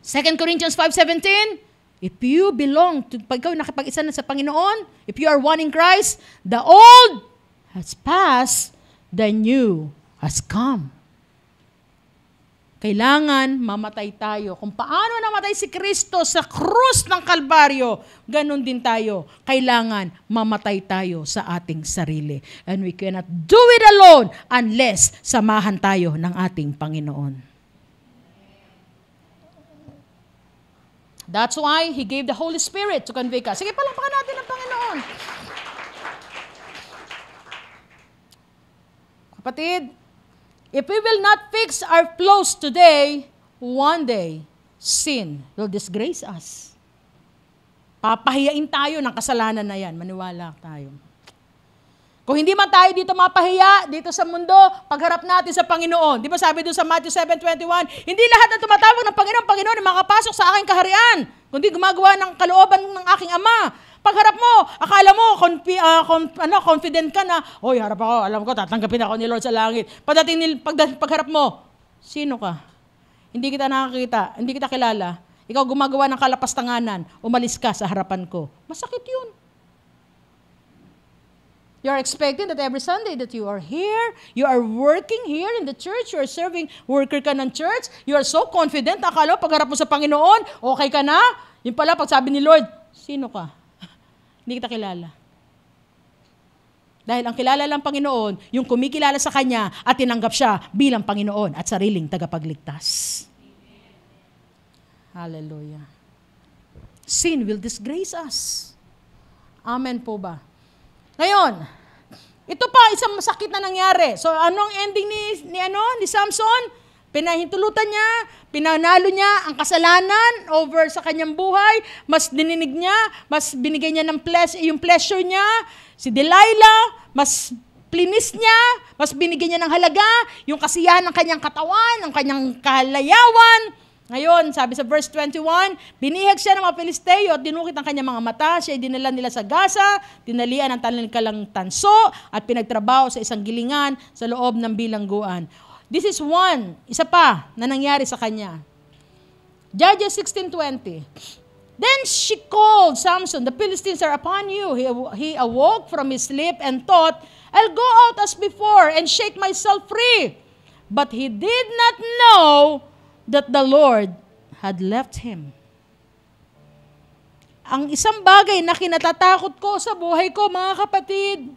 2 Corinthians 5:17, if you belong to, pag ikaw nakipag-isa na sa Panginoon, if you are one in Christ, the old has passed, the new has come. Kailangan mamatay tayo. Kung paano namatay si Kristo sa krus ng Kalbaryo, ganun din tayo. Kailangan mamatay tayo sa ating sarili. And we cannot do it alone unless samahan tayo ng ating Panginoon. That's why He gave the Holy Spirit to convict us. Sige, palakpakan natin ang Panginoon. Kapatid, if we will not fix our clothes today, one day, sin will disgrace us. Papahiyain tayo ng kasalanan na yan. Maniwala tayo. Kung hindi man tayo dito mapahiya, dito sa mundo, pagharap natin sa Panginoon. Di ba sabi doon sa Matthew 7:21, hindi lahat ng tumatawag ng Panginoon ay makapasok sa aking kaharian, kundi gumagawa ng kalooban ng aking Ama. Pagharap mo, akala mo, confident ka na, hoy, harap ako, alam ko, tatanggapin ako ni Lord sa langit. Pagharap mo, sino ka? Hindi kita nakakita, hindi kita kilala. Ikaw gumagawa ng kalapastanganan, umalis ka sa harapan ko. Masakit yun. You are expecting that every Sunday that you are here, you are working here in the church, you are serving, worker ka ng church, you are so confident, akala pagharap mo sa Panginoon, okay ka na? Yun pala, pag sabi ni Lord, sino ka? Hindi kita kilala. Dahil ang kilala lang Panginoon, yung kumikilala sa Kanya at tinanggap siya bilang Panginoon at sariling tagapagligtas. Hallelujah. Sin will disgrace us. Amen po ba? Ngayon, ito pa isang masakit na nangyari. So anong ending ni Samson? Pinahintulutan niya, pinanalo niya ang kasalanan over sa kanyang buhay, mas dininig niya, mas binigay niya ng yung pleasure niya. Si Delilah, mas plinis niya, mas binigay niya ng halaga, yung kasiyahan ng kanyang katawan, ng kanyang kalayawan. Ngayon, sabi sa verse 21, binihag siya ng mga Filisteo at dinukit ang kanyang mga mata. Siya ay dinala nila sa Gaza, tinalian ang talingkalang tanso at pinagtrabaho sa isang gilingan sa loob ng bilangguan. This is isa pa na nangyari sa kanya. Judges 16:20. Then she called Samson, the Philistines are upon you. He awoke from his sleep and thought, I'll go out as before and shake myself free. But he did not know that the Lord had left him. Ang isang bagay na kinatatakot ko sa buhay ko, mga kapatid,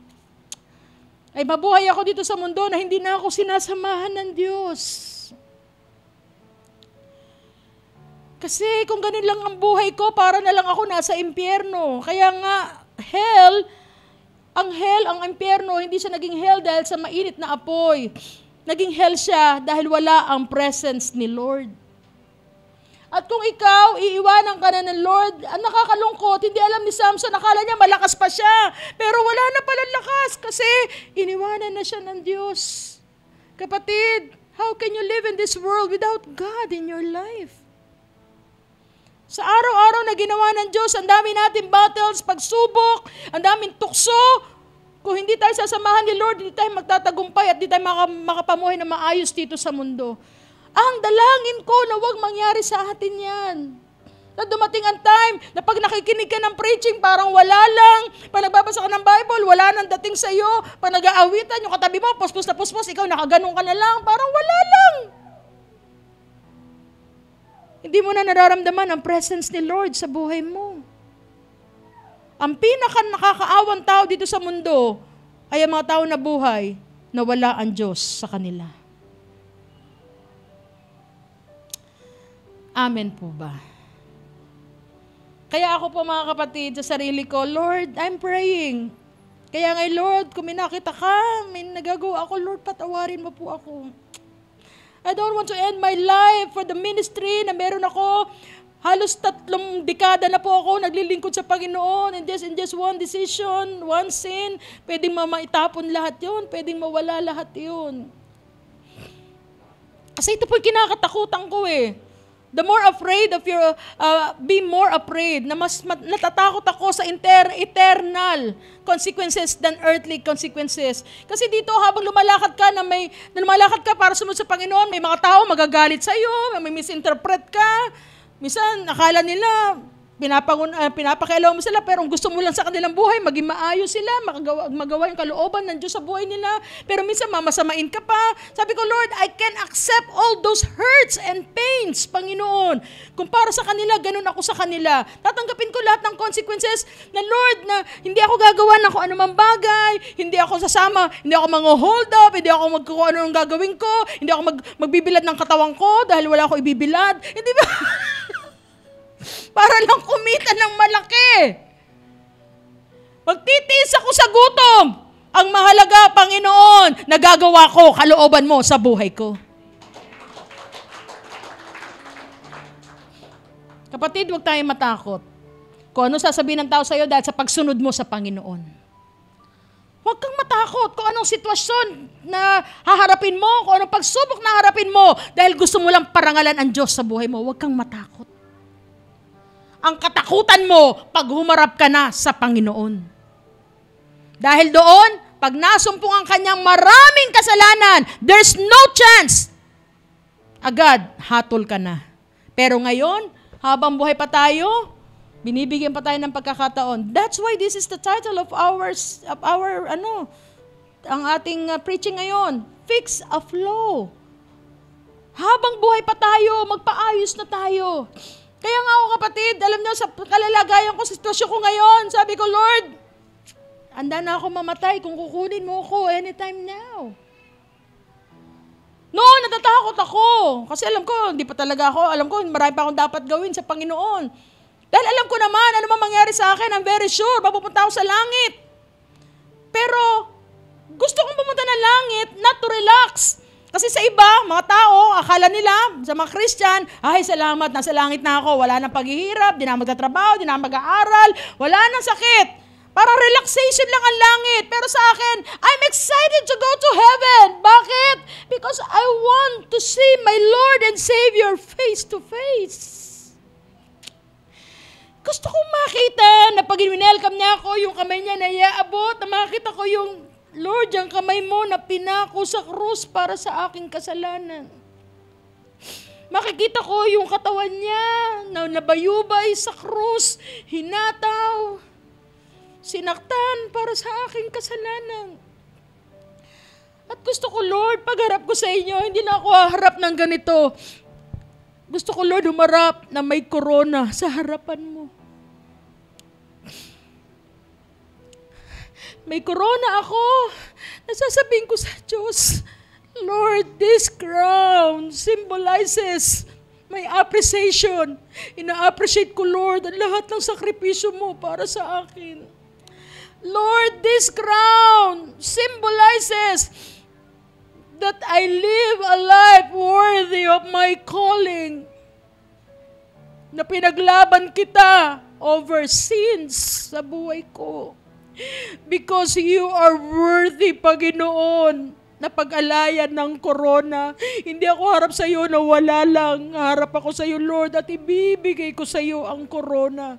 ay mabuhay ako dito sa mundo na hindi na ako sinasamahan ng Diyos. Kasi kung ganun lang ang buhay ko, para na lang ako nasa impyerno. Kaya nga, ang impyerno, hindi siya naging hell dahil sa mainit na apoy. Naging hell siya dahil wala ang presence ni Lord. At kung ikaw, iiwanan ka na ng Lord, ang nakakalungkot, hindi alam ni Samson, akala niya malakas pa siya. Pero wala na pala lakas kasi iniwanan na siya ng Diyos. Kapatid, how can you live in this world without God in your life? Sa araw-araw na ginawa ng Diyos, ang dami nating battles, pagsubok, ang daming tukso. Kung hindi tayo sasamahan ni Lord, hindi tayo magtatagumpay at hindi tayo makapamuhay na maayos dito sa mundo. Ang dalangin ko na huwag mangyari sa atin yan. Na dumating ang time na pag nakikinig ka ng preaching, parang wala lang. Pag nagbabasa ka ng Bible, wala nang dating sa iyo. Pag nag-aawitan, yung katabi mo, puspos na puspos, ikaw nakaganong ka na lang. Parang wala lang. Hindi mo na nararamdaman ang presence ni Lord sa buhay mo. Ang pinaka-nakakaawang tao dito sa mundo ay ang mga tao na buhay na wala ang Diyos sa kanila. Amen po ba? Kaya ako po mga kapatid, sa sarili ko, Lord, I'm praying. Kaya ngay Lord, kung may nakita ka, may nagagawa ako, Lord, patawarin mo po ako. I don't want to end my life for the ministry na meron ako. Halos 3 dekada na po ako naglilingkod sa Panginoon and just in just one decision, one sin, pwedeng maitapon lahat yun, pwedeng mawala lahat yun. Kasi ito po yung kinakatakutan ko eh. The more afraid of your, be more afraid, na mas natatakot ako sa eternal consequences than earthly consequences. Kasi dito habang lumalakad ka para sumunod sa Panginoon, may mga tao magagalit sa iyo, may misinterpret ka. Minsan, akala nila, pinapakialaw mo sila, pero gusto mo lang sa kanilang buhay, maging maayos sila, magawa yung kalooban ng Diyos sa buhay nila. Pero minsan, mamasamain ka pa. Sabi ko, Lord, I can accept all those hurts and pains, Panginoon. Kung para sa kanila, ganun ako sa kanila. Tatanggapin ko lahat ng consequences na, Lord, na hindi ako gagawa ng kung anumang bagay, hindi ako sasama, hindi ako mag-hold up, hindi ako magkukuha ano ang gagawin ko, hindi ako magbibilad ng katawan ko dahil wala ako ibibilad. Hindi ba? Para lang kumita ng malaki. Magtitiis ako sa gutom. Ang mahalaga, Panginoon, nagagawa ko kalooban mo sa buhay ko. Kapatid, huwag tayong matakot. Kung ano sasabihin ng tao sa iyo dahil sa pagsunod mo sa Panginoon. Huwag kang matakot kung anong sitwasyon na haharapin mo, kung anong pagsubok na harapin mo, dahil gusto mo lang parangalan ang Diyos sa buhay mo. Huwag kang matakot. Ang katakutan mo, pag humarap ka na sa Panginoon. Dahil doon, pag nasumpong ang kanyang maraming kasalanan, there's no chance. Agad, hatol ka na. Pero ngayon, habang buhay pa tayo, binibigyan pa tayo ng pagkakataon. That's why this is the title of our ang ating preaching ngayon. Fix a flow. Habang buhay pa tayo, magpaayos na tayo. Kaya nga ako kapatid, alam niyo, sa kalalagayan ko, sa sitwasyon ko ngayon, sabi ko, Lord, handa na ako mamatay kung kukunin mo ako anytime now. No, natatakot ako. Kasi alam ko, hindi pa talaga ako, alam ko, marami pa akong dapat gawin sa Panginoon. Dahil alam ko naman, ano man mangyari sa akin, I'm very sure, mapupunta ako sa langit. Pero, gusto kong pumunta na langit, not to relax. Kasi sa iba, mga tao, akala nila, sa mga Christian, ay salamat, nasa langit na ako, wala nang paghihirap, di na magtatrabaho, di na mag-aaral, wala nang sakit. Para relaxation lang ang langit. Pero sa akin, I'm excited to go to heaven. Bakit? Because I want to see my Lord and Savior face to face. Gusto kong makita na pag in-welcome niya ako, yung kamay niya na iaabot, na makita ko yung, Lord, yung kamay mo na pinako sa krus para sa aking kasalanan. Makikita ko yung katawan niya na nabayubay sa krus, hinataw, sinaktan para sa aking kasalanan. At gusto ko, Lord, pagharap ko sa inyo, hindi na ako haharap ng ganito. Gusto ko, Lord, humarap na may corona sa harapan mo. May corona ako. Nasasabihin ko sa Diyos, Lord, this crown symbolizes my appreciation. Ina-appreciate ko, Lord, ang lahat ng sakripisyo mo para sa akin. Lord, this crown symbolizes that I live a life worthy of my calling. Na pinaglaban kita over sins sa buhay ko. Because you are worthy, Panginoon, na pag-alayan ng corona. Hindi ako harap sa iyo na wala lang. Harap ako sa iyo, Lord, at ibibigay ko sa iyo ang corona.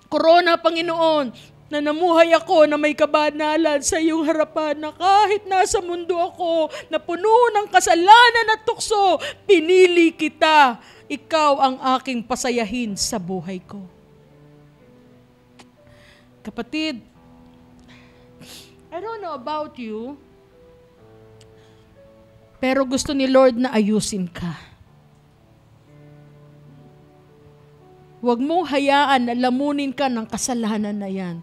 Corona, Panginoon, na namuhay ako na may kabanalan sa iyong harapan, na kahit nasa mundo ako na puno ng kasalanan at tukso, pinili kita. Ikaw ang aking pasayahin sa buhay ko. Kapatid, I don't know about you, pero gusto ni Lord na ayusin ka. Huwag mong hayaan na lamunin ka ng kasalanan na yan.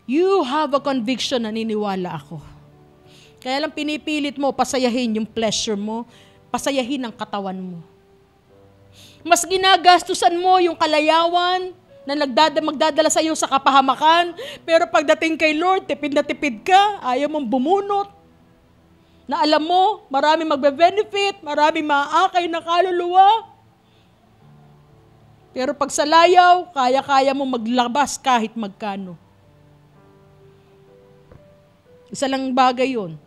You have a conviction, naniniwala ako. Kaya lang pinipilit mo, pasayahin yung pleasure mo, pasayahin ang katawan mo. Mas ginagastusan mo yung kalayawan na magdadala sa iyo sa kapahamakan, pero pagdating kay Lord, tipid na tipid ka, ayaw mong bumunot. Na alam mo, marami magbe-benefit, marami maaakay na kaluluwa. Pero pag sa layaw, kaya-kaya mo maglabas kahit magkano. Isa lang bagay yun.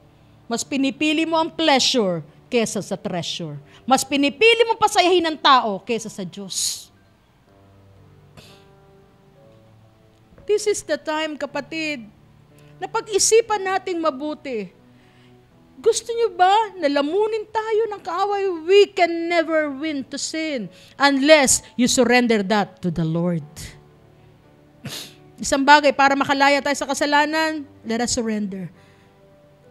Mas pinipili mo ang pleasure kesa sa treasure. Mas pinipili mo pasayahin ng tao kesa sa Diyos. This is the time, kapatid, na pag-isipan nating mabuti. Gusto nyo ba na lamunin tayo ng kaaway? We can never win to sin unless you surrender that to the Lord. Isang bagay, para makalaya tayo sa kasalanan, let us surrender.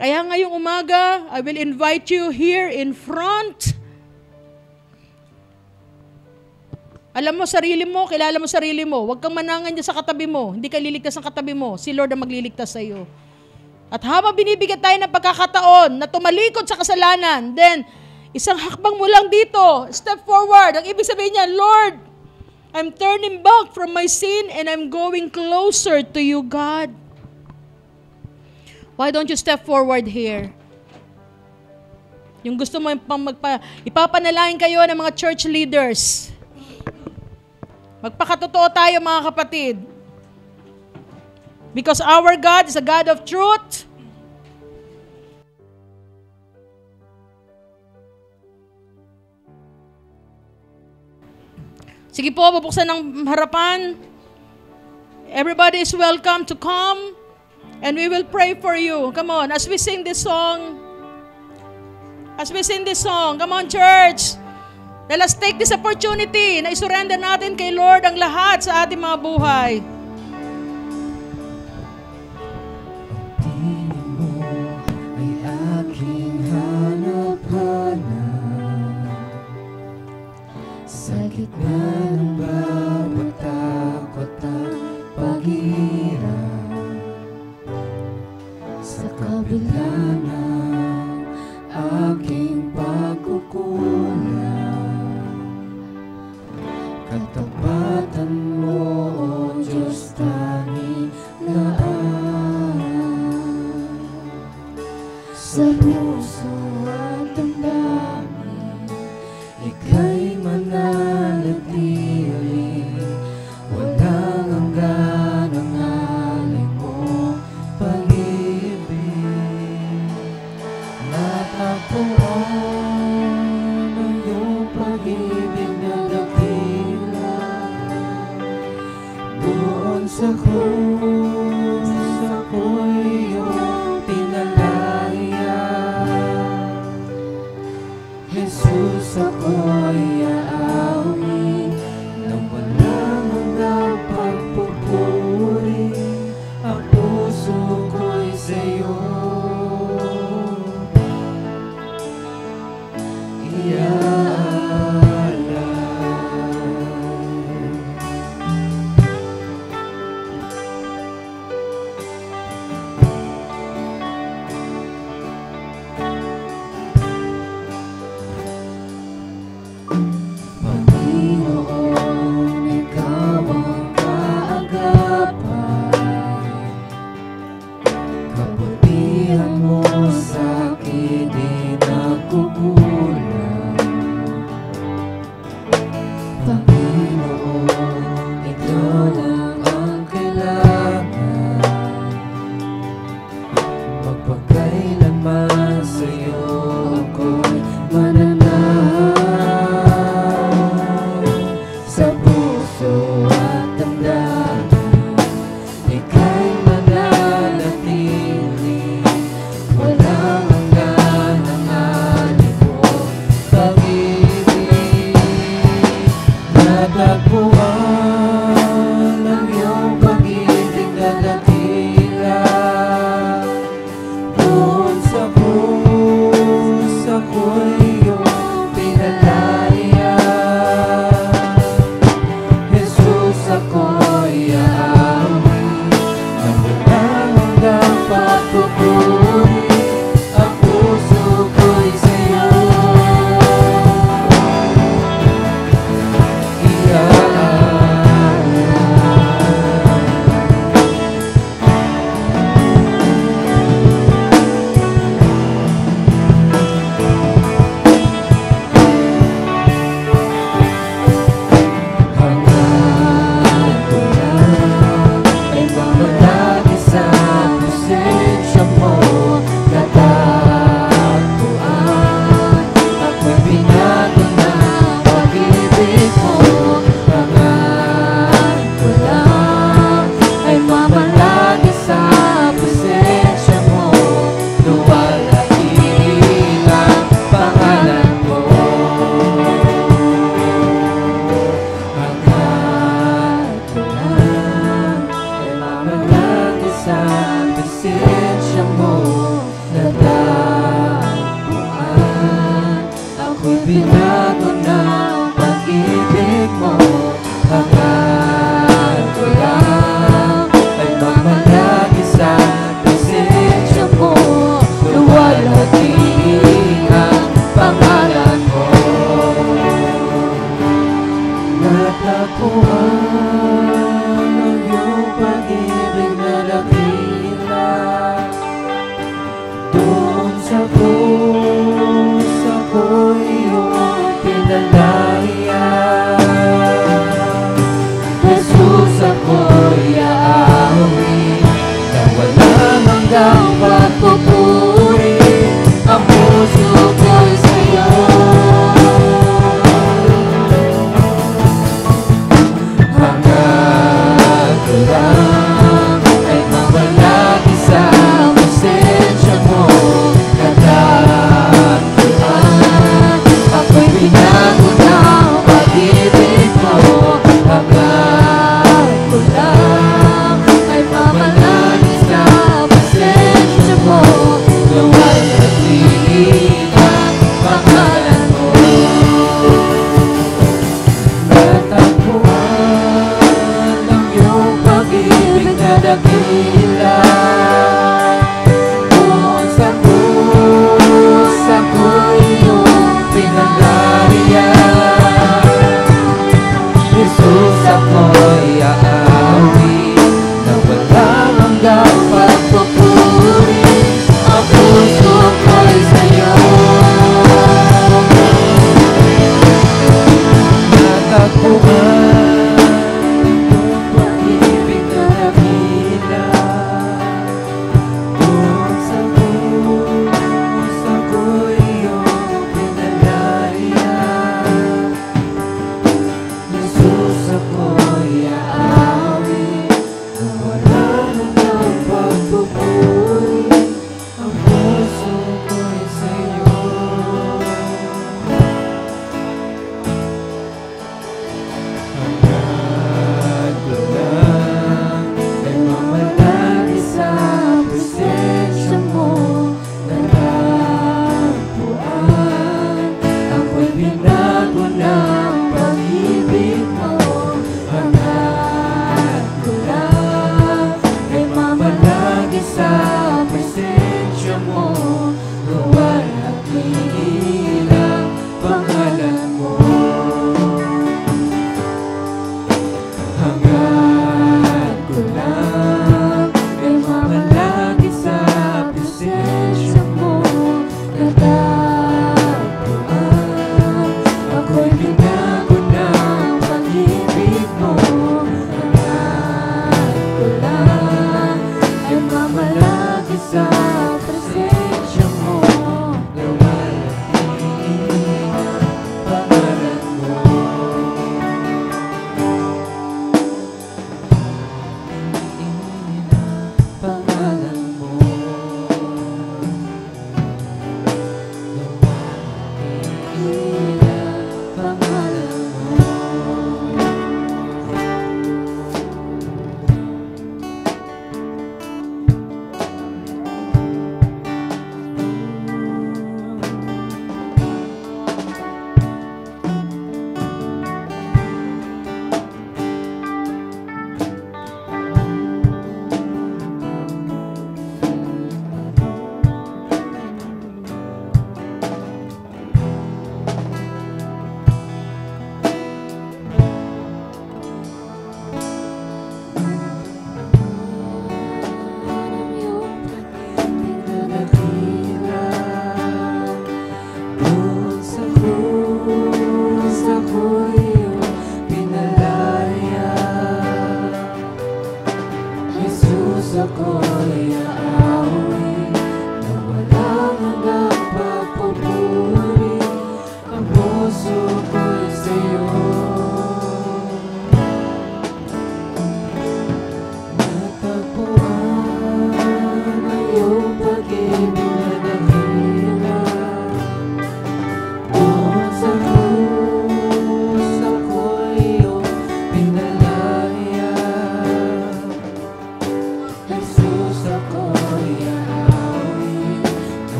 Kaya ngayong umaga, I will invite you here in front. Alam mo sarili mo, kilala mo sarili mo. Huwag kang manangan dyan sa katabi mo. Hindi ka liligtas ng katabi mo. Si Lord ang magliligtas sa iyo. At habang binibigyan tayo ng pagkakataon na tumalikod sa kasalanan, then isang hakbang mo lang dito, step forward. Ang ibig sabihin niya, Lord, I'm turning back from my sin and I'm going closer to you, God. Why don't you step forward here? Yung gusto mo ipapanalangin kayo ng mga church leaders. Magpakatotoo tayo, mga kapatid. Because our God is a God of truth. Sige po, bubuksan ng harapan. Everybody is welcome to come and we will pray for you. Come on, as we sing this song. As we sing this song, come on church. Let us take this opportunity na isurrender natin kay Lord ang lahat sa ating mga buhay. Sa gitna ng bawat takot at paghihirap, sa kabila ng aking pagkukulang, katapatan mo, O Diyos, tanging laan. Sa puso at damdamin, ika'y mananatili, walang hanggan ang alay mo pag-ibig. Natagpuan ang iyong pag-ibig na dakila, doon sa krus ako'y iyong pinalaya. Jesus, ako'y aamin nang walang hanggang pagpupuri. Ang puso ko'y sa'yo Panginoon, ikaw ang kaagapan. Kabutihan mo sa'kin di nagkukulang. Panginoon, ikaw lang ang kailangan. Magpagkailanman sa'yo ako'y mananahan. Sa puso at damdamin, ika'y mananatili, walang hanggan ang alay mo pag-ibig. Natagpuan ang iyong pag-ibig na dakila, doon sa krus ako'y iyong pinalaya. Jesus, ako'y aamin nang walang hanggang pagpupuri. Ang puso ko'y sa'yo hangad ko lang ay mamalagi sa presensya mo. Natagpuan ako'y binago ng pag-ibig mo. Hangad ko lang ay mamalagi sa presensya mo. Luwalhatiin ang pangalan mo. Hangad ko lang ay mamalagi sa presensya mo. Natagpuan ako'y binago ng pag-ibig mo. Hangad ko lang ay mamalagi sa presensya mo. Luwalhatiin ang pangalan mo. Natagpuan ang iyong pag-ibig na dakila, doon sa krus ako'y iyong pinalaya. Jesus, ako'y aamin dakila. Buong sa puso ko iyong pinangyarihan. Jesus, ako'y aawi na walang hanggang pagpupuri. Ang puso ko'y sa'yo. Natagpuan yung pag-ibig na dakila.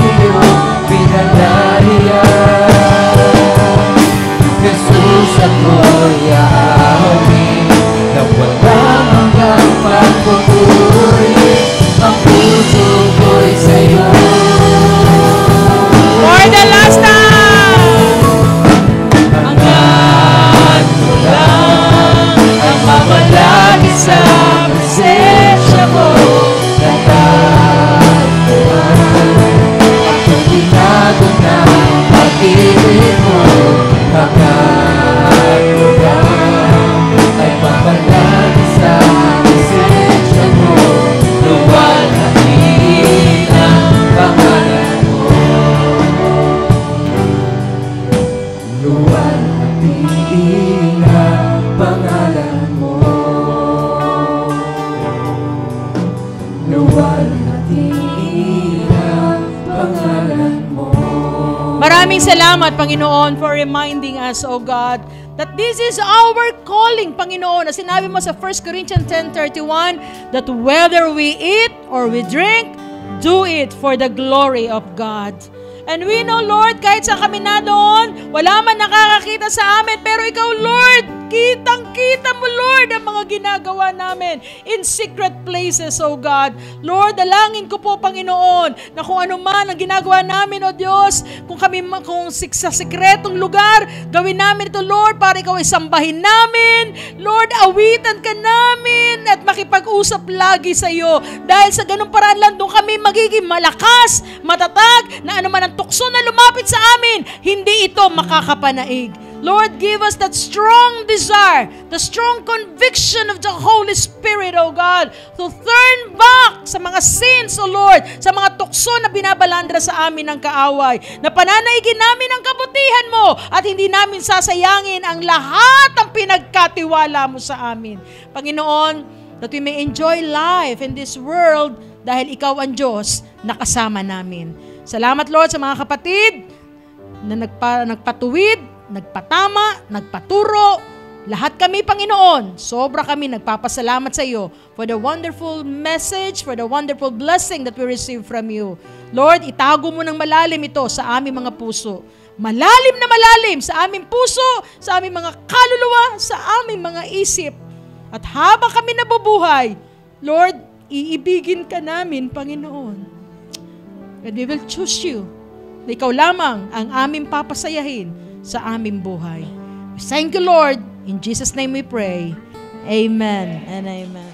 iyong pinanariyan. Jesus, ako'y aawin na walang hanggang pagpupuri. Ang puso ko'y sa'yo. For the last time! Hangad mo lang ang mamalagi sa presensya mo. At kung itago na pag-ibig mo, hangad mo lang ay mamalagi sa presensya mo. Luwalhatiin ang pangalan mo. Luwalhatiin ang pangalan mo. Luwalhatiin ang pangalan mo. Maraming salamat, Panginoon, for reminding us, O God, that this is our calling, Panginoon. Na sinabi mo sa 1 Corinthians 10:31, that whether we eat or we drink, do it for the glory of God. And we know, Lord, kahit sa kami na doon, wala man nakakakita sa amin, pero Ikaw, Lord, kitang-kita mo, Lord, ang mga ginagawa namin in secret places, O God. Lord, dalangin ko po, Panginoon, na kung ano man ang ginagawa namin, O Diyos, kung sa sikretong lugar, gawin namin ito, Lord, para Ikaw ay sambahin namin. Lord, awitan ka namin at makipag-usap lagi sa iyo. Dahil sa ganung paraan lang, doon kami magiging malakas, matatag, na ano man ang tukso na lumapit sa amin, hindi ito makakapanaig. Lord, give us that strong desire, the strong conviction of the Holy Spirit, O God, to turn back sa mga sins, O Lord, sa mga tukso na binabalandra sa amin ng kaaway, na pananaigin namin ang kabutihan mo at hindi namin sasayangin ang lahat ng pinagkatiwala mo sa amin. Panginoon, that we may enjoy life in this world dahil Ikaw ang Diyos na kasama namin. Salamat, Lord, sa mga kapatid na nagpatuwid, nagpatama, nagpaturo. Lahat kami, Panginoon, sobra kami nagpapasalamat sa iyo for the wonderful message, for the wonderful blessing that we receive from you. Lord, itago mo ng malalim ito sa aming mga puso. Malalim na malalim sa aming puso, sa aming mga kaluluwa, sa aming mga isip. At habang kami nabubuhay, Lord, iibigin ka namin, Panginoon. And we will choose you. Na ikaw lamang ang aming papasayahin sa aming buhay. Thank you, Lord. In Jesus' name we pray. Amen and amen.